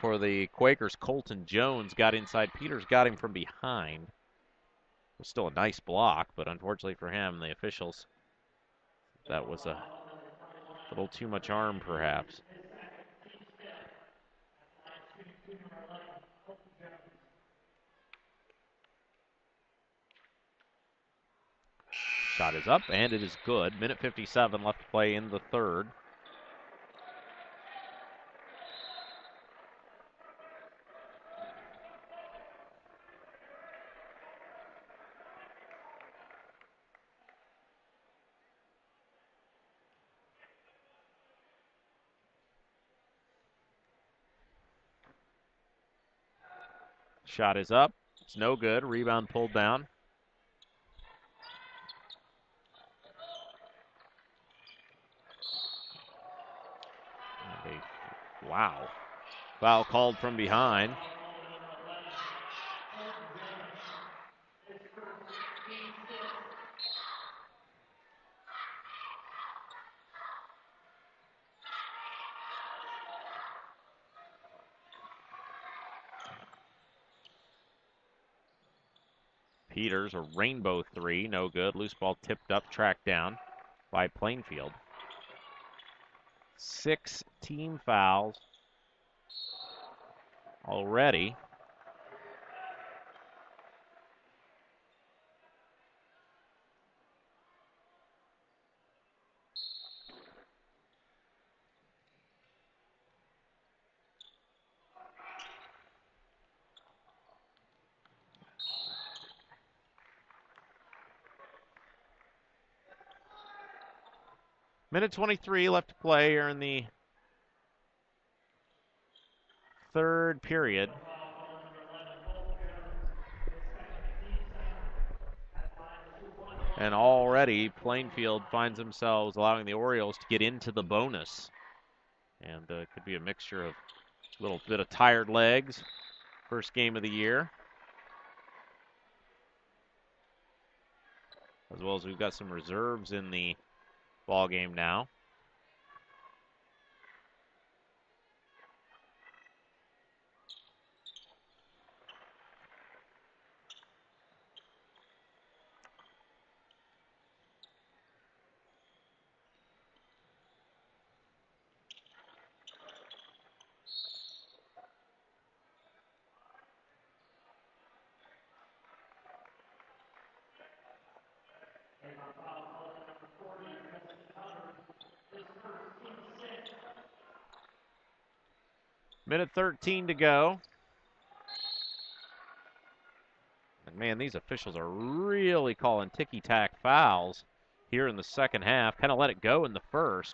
for the Quakers. Colton Jones got inside. Peters got him from behind. It was still a nice block, but unfortunately for him, the officials, that was a little too much arm perhaps. Shot is up, and it is good. Minute 57 left to play in the third. Shot is up. It's no good. Rebound pulled down. Wow. Foul called from behind. Peters, a rainbow three, no good. Loose ball tipped up, tracked down by Plainfield. 6 team fouls already. Minute 23 left to play here in the third period. And already Plainfield finds themselves allowing the Orioles to get into the bonus. And it could be a mixture of a little bit of tired legs. First game of the year. As well as we've got some reserves in the ball game now. Minute 13 to go. And man, these officials are really calling ticky-tack fouls here in the second half. Kind of let it go in the first,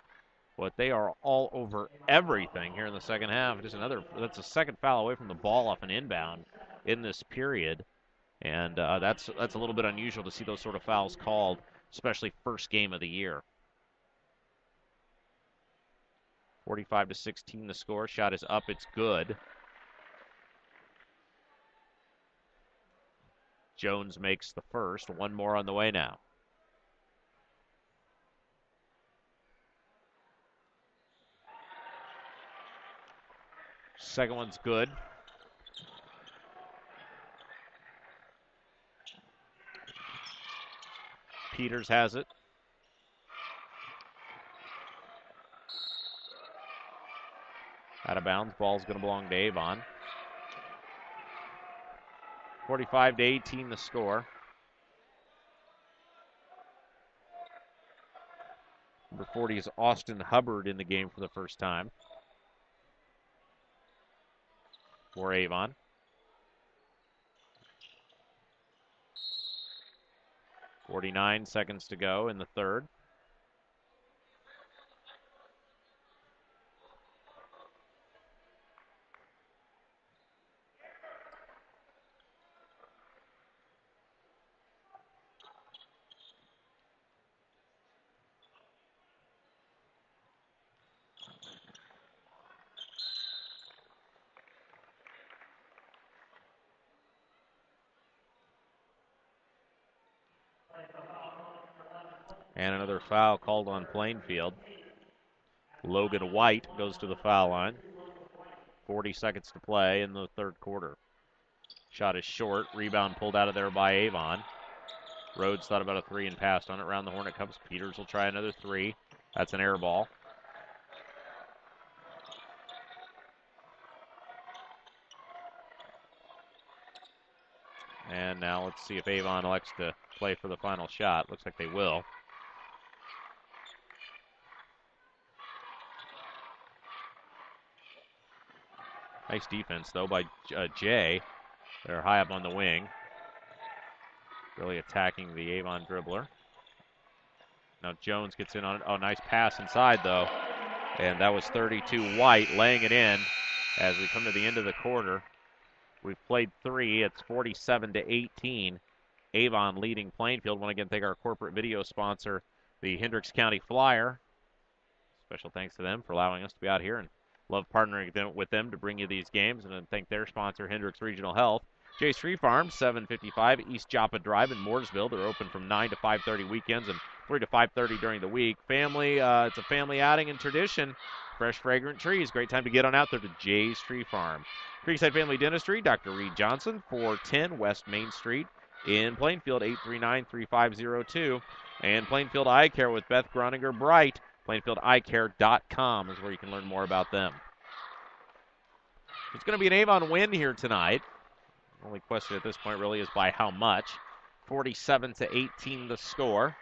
but they are all over everything here in the second half. That's a second foul away from the ball off an inbound in this period. And that's a little bit unusual to see those sort of fouls called, especially first game of the year. 45-16 the score. Shot is up. It's good. Jones makes the first. One more on the way now. Second one's good. Peters has it. Out of bounds. Ball's going to belong to Avon. 45-18 the score. Number 40 is Austin Hubbard in the game for the first time for Avon. 49 seconds to go in the third. And another foul called on Plainfield. Logan White goes to the foul line. 40 seconds to play in the third quarter. Shot is short. Rebound pulled out of there by Avon. Rhodes thought about a three and passed on it. Around the horn it comes. Peters will try another three. That's an air ball. And now let's see if Avon elects to play for the final shot. Looks like they will. Nice defense, though, by Jay. They're high up on the wing. Really attacking the Avon dribbler. Now Jones gets in on it. Oh, nice pass inside, though. And that was 32 White laying it in as we come to the end of the quarter. We've played three. It's 47-18. Avon leading Plainfield. Want to again thank our corporate video sponsor, the Hendricks County Flyer. Special thanks to them for allowing us to be out here, and love partnering with them to bring you these games. And then thank their sponsor, Hendricks Regional Health. Jay's Tree Farm, 755 East Joppa Drive in Mooresville. They're open from 9 to 5:30 weekends and 3 to 5:30 during the week. It's a family outing and tradition. Fresh, fragrant trees. Great time to get on out there to Jay's Tree Farm. Creekside Family Dentistry, Dr. Reed Johnson, 410 West Main Street in Plainfield, 839-3502. And Plainfield Eye Care with Beth Groninger Bright. PlainfieldEyeCare.com is where you can learn more about them. It's going to be an Avon win here tonight. Only question at this point really is by how much. 47-18 the score.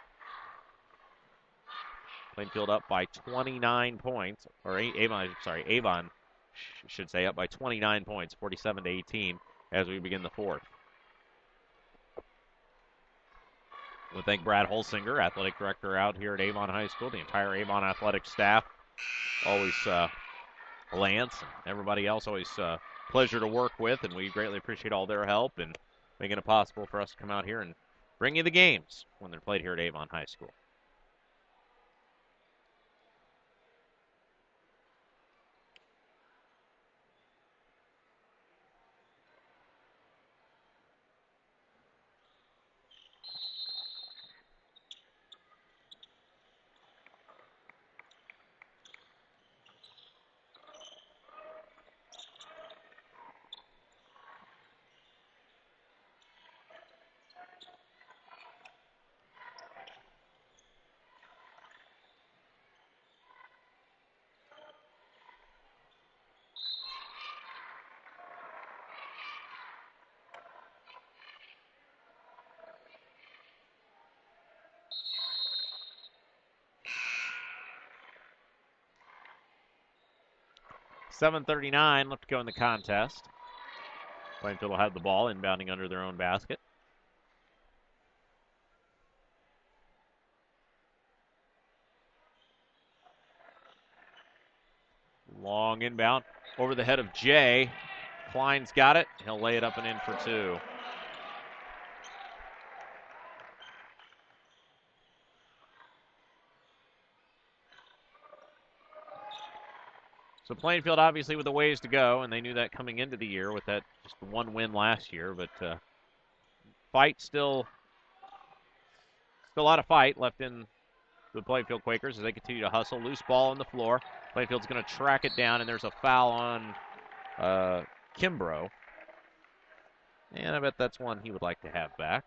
Plainfield up by 29 points. Avon should say up by 29 points, 47-18 as we begin the fourth. We thank Brad Holsinger, athletic director out here at Avon High School, the entire Avon athletic staff. Always Lance and everybody else, always pleasure to work with, and we greatly appreciate all their help in making it possible for us to come out here and bring you the games when they're played here at Avon High School. .39 left to go in the contest. Plainfield will have the ball inbounding under their own basket. Long inbound over the head of Jay. Klein's got it. He'll lay it up and in for two. So Plainfield obviously with a ways to go, and they knew that coming into the year with that just one win last year. But fight still a lot of fight left in the Plainfield Quakers as they continue to hustle. Loose ball on the floor. Plainfield's going to track it down, and there's a foul on Kimbrough. And I bet that's one he would like to have back.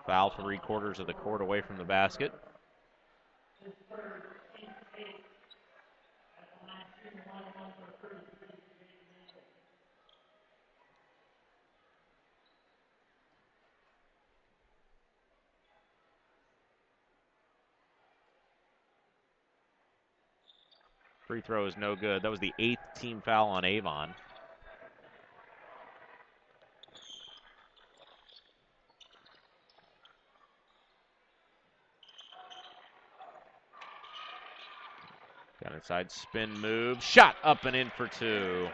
Foul 3/4 of the court away from the basket. Free throw is no good. That was the 8th team foul on Avon. Got inside spin move. Shot up and in for two.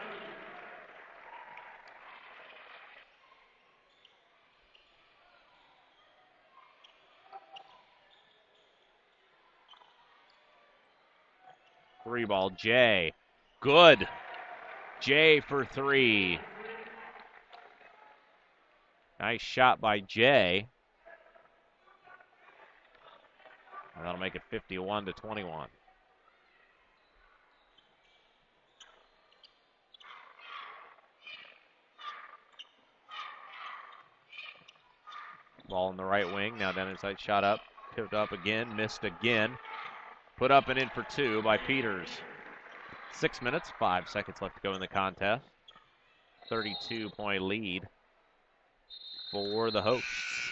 Three ball, Jay. Good. Jay for three. Nice shot by Jay. And that'll make it 51-21. Ball in the right wing. Now down inside, shot up. Tipped up again. Missed again. Put up and in for two by Peters. 6 minutes, 5 seconds left to go in the contest. 32-point lead for the hosts.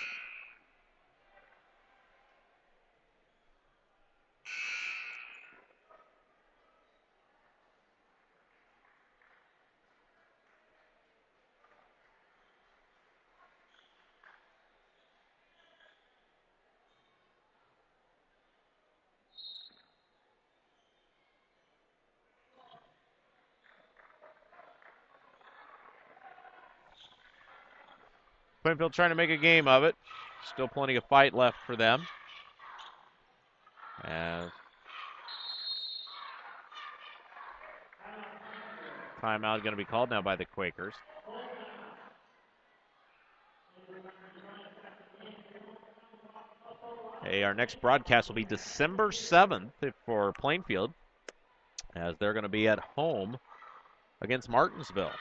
Plainfield trying to make a game of it. Still plenty of fight left for them. As timeout is going to be called now by the Quakers. Hey, our next broadcast will be December 7th for Plainfield, as they're going to be at home against Martinsville.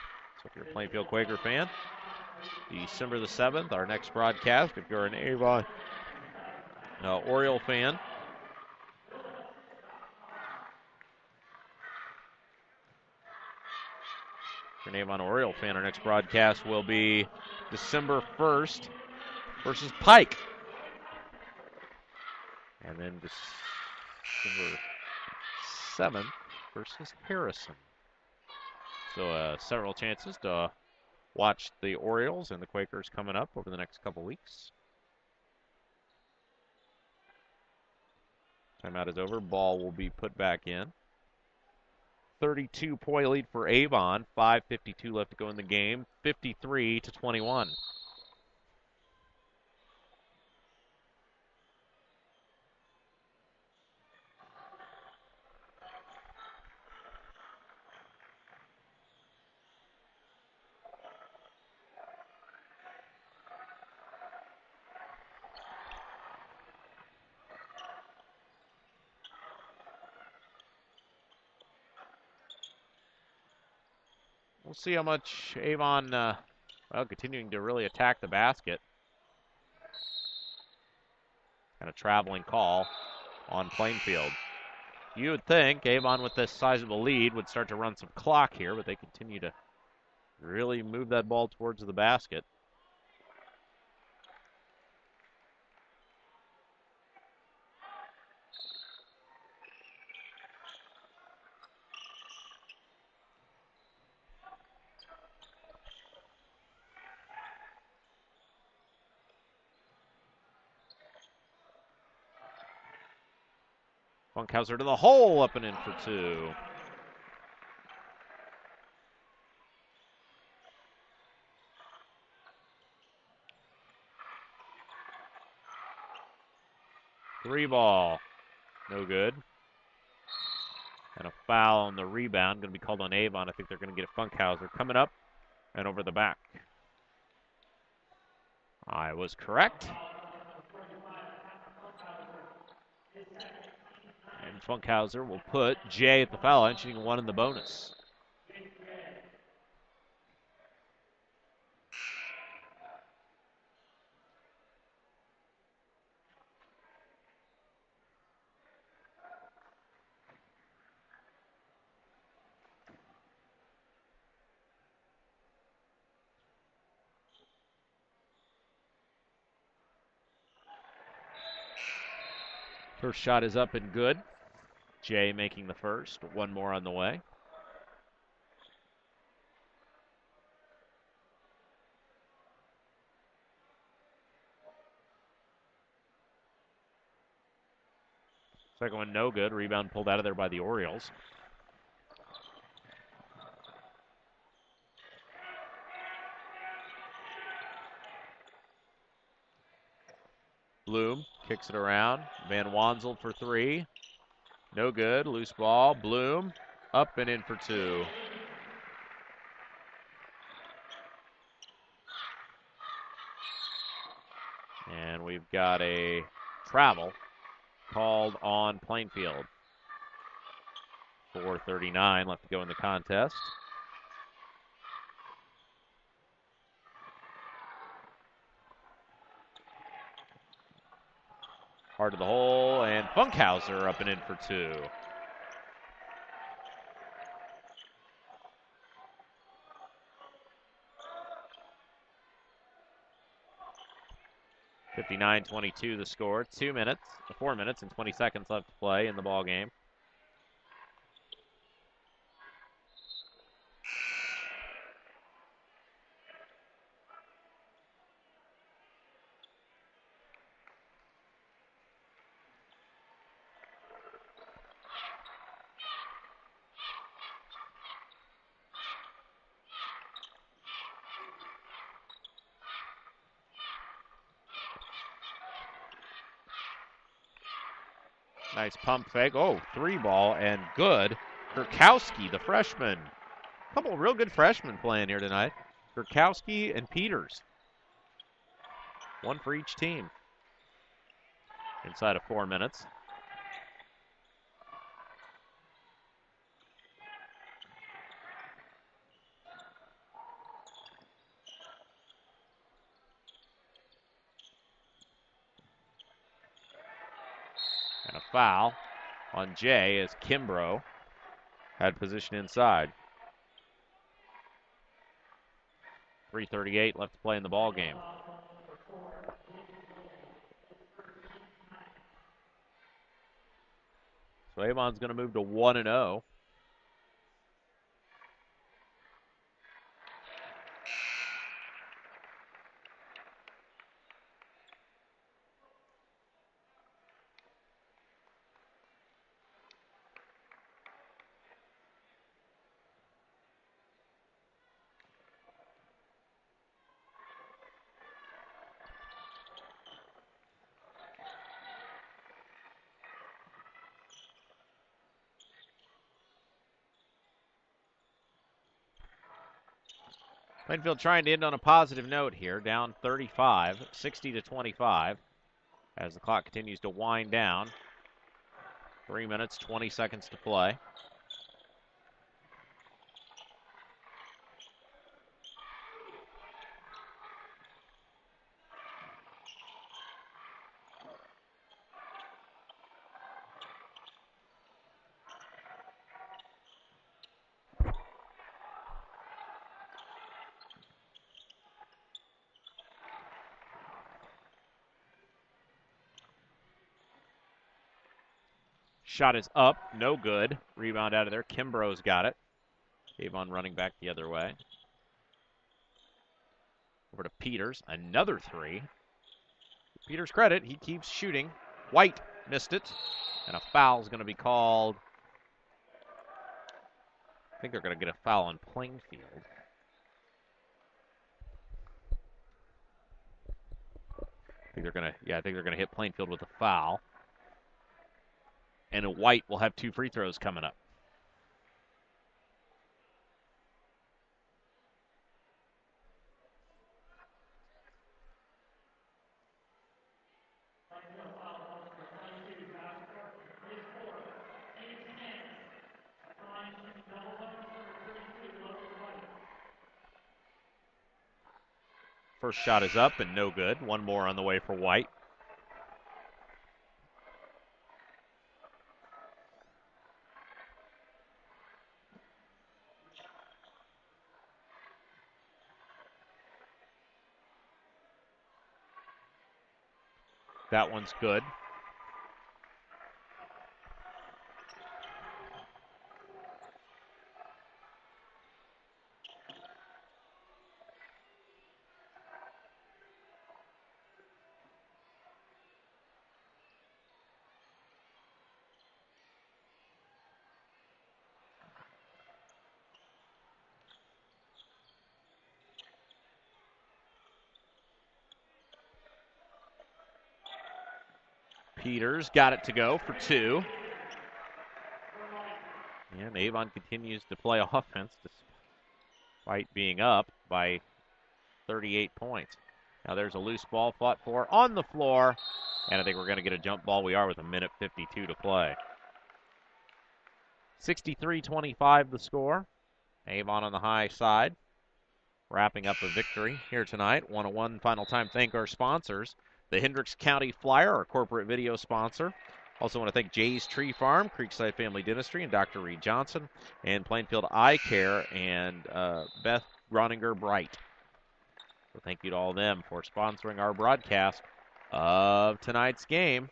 So if you're a Plainfield Quaker fan, December the 7th, our next broadcast. If you're an Avon Oriole fan, if you're an Avon Oriole fan, our next broadcast will be December 1st versus Pike. And then December 7th versus Harrison. So several chances to watch the Orioles and the Quakers coming up over the next couple weeks. Timeout is over. Ball will be put back in. 32-point lead for Avon. 5:52 left to go in the game. 53-21. We'll see how much Avon, continuing to really attack the basket. And a traveling call on Plainfield. You would think Avon with this sizable lead would start to run some clock here, but they continue to really move that ball towards the basket. Funkhauser to the hole, up and in for two. 3 ball. No good. And a foul on the rebound. Going to be called on Avon. I think they're going to get a Funkhauser coming up and over the back. I was correct. And Funkhauser will put Jay at the foul line, shooting 1 in the bonus. First shot is up and good. Jay making the first. 1 more on the way. Second one no good. Rebound pulled out of there by the Orioles. Bloom kicks it around. Van Wansel for 3. No good. Loose ball. Bloom up and in for 2. And we've got a travel called on Plainfield. 4:39 left to go in the contest. Hard to the hole, and Funkhauser up and in for 2. (59-22) the score. 4 minutes and 20 seconds left to play in the ball game. Nice pump fake. Oh, 3 ball and good. Kurkowski, the freshman. A couple of real good freshmen playing here tonight. Kurkowski and Peters. 1 for each team. Inside of 4 minutes. And a foul on Jay as Kimbrough had position inside. 3:38 left to play in the ball game. So Avon's going to move to 1-0. Plainfield trying to end on a positive note here, down 35, 60-25, as the clock continues to wind down. 3 minutes, 20 seconds to play. Shot is up, no good. Rebound out of there. Kimbrough's got it. Avon running back the other way. Over to Peters, another 3. Peters' credit, he keeps shooting. White missed it, and a foul is going to be called. I think they're going to get a foul on Plainfield. I think they're going to hit Plainfield with a foul. And White will have 2 free throws coming up. First shot is up and no good. One more on the way for White. That one's good. Peters got it to go for 2. And Avon continues to play offense despite being up by 38 points. Now there's a loose ball fought for on the floor, and I think we're going to get a jump ball. We are with 1:52 to play. 63-25 the score. Avon on the high side, wrapping up a victory here tonight. 101 final time. Thank our sponsors. The Hendricks County Flyer, our corporate video sponsor. Also want to thank Jay's Tree Farm, Creekside Family Dentistry, and Dr. Reed Johnson, and Plainfield Eye Care, and Beth Groninger Bright. So thank you to all of them for sponsoring our broadcast of tonight's game.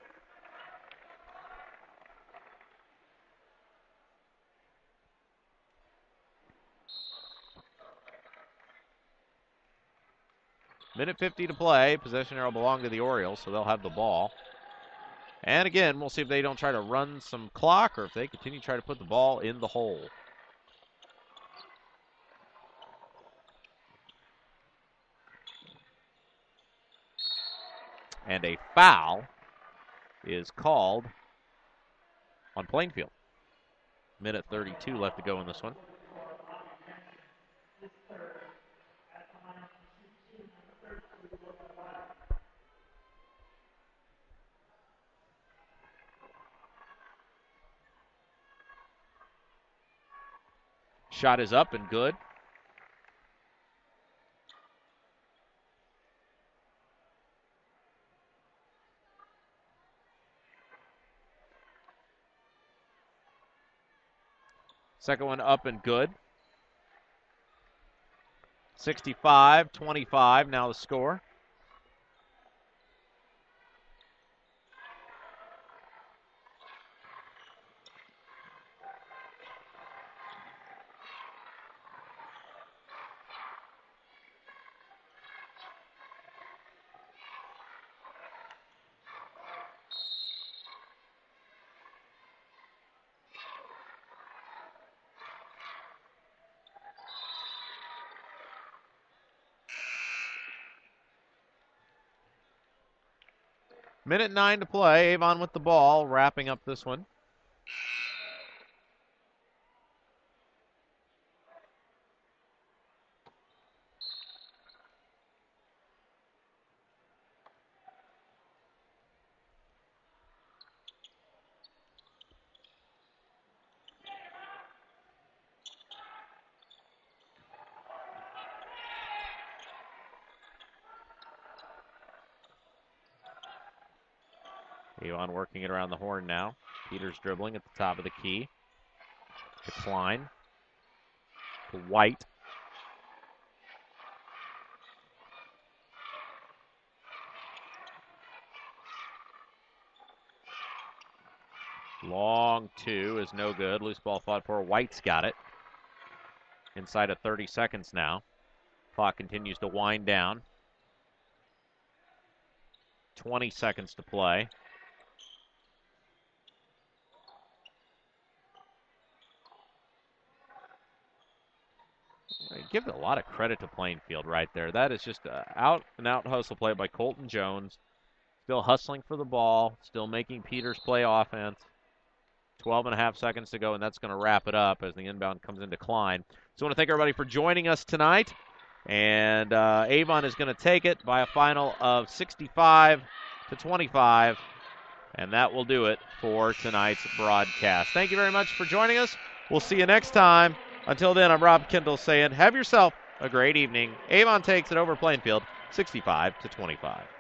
Minute 50 to play. Possession arrow belong to the Orioles, so they'll have the ball. And again, we'll see if they don't try to run some clock or if they continue to try to put the ball in the hole. And a foul is called on Plainfield. Minute 32 left to go in this one. Shot is up and good. Second one up and good. 65-25 now the score. Minute 9 to play. Avon with the ball, wrapping up this one. Avon working it around the horn now. Peters dribbling at the top of the key. To Klein. To White. Long 2 is no good. Loose ball fought for. White's got it. Inside of 30 seconds now. Clock continues to wind down. 20 seconds to play. I give a lot of credit to Plainfield right there. That is just an out-and-out hustle play by Colton Jones. Still hustling for the ball. Still making Peters play offense. 12 and a half seconds to go, and that's going to wrap it up as the inbound comes into Klein. So I want to thank everybody for joining us tonight. And Avon is going to take it by a final of 65-25. And that will do it for tonight's broadcast. Thank you very much for joining us. We'll see you next time. Until then, I'm Rob Kendall saying have yourself a great evening. Avon takes it over Plainfield 65-25.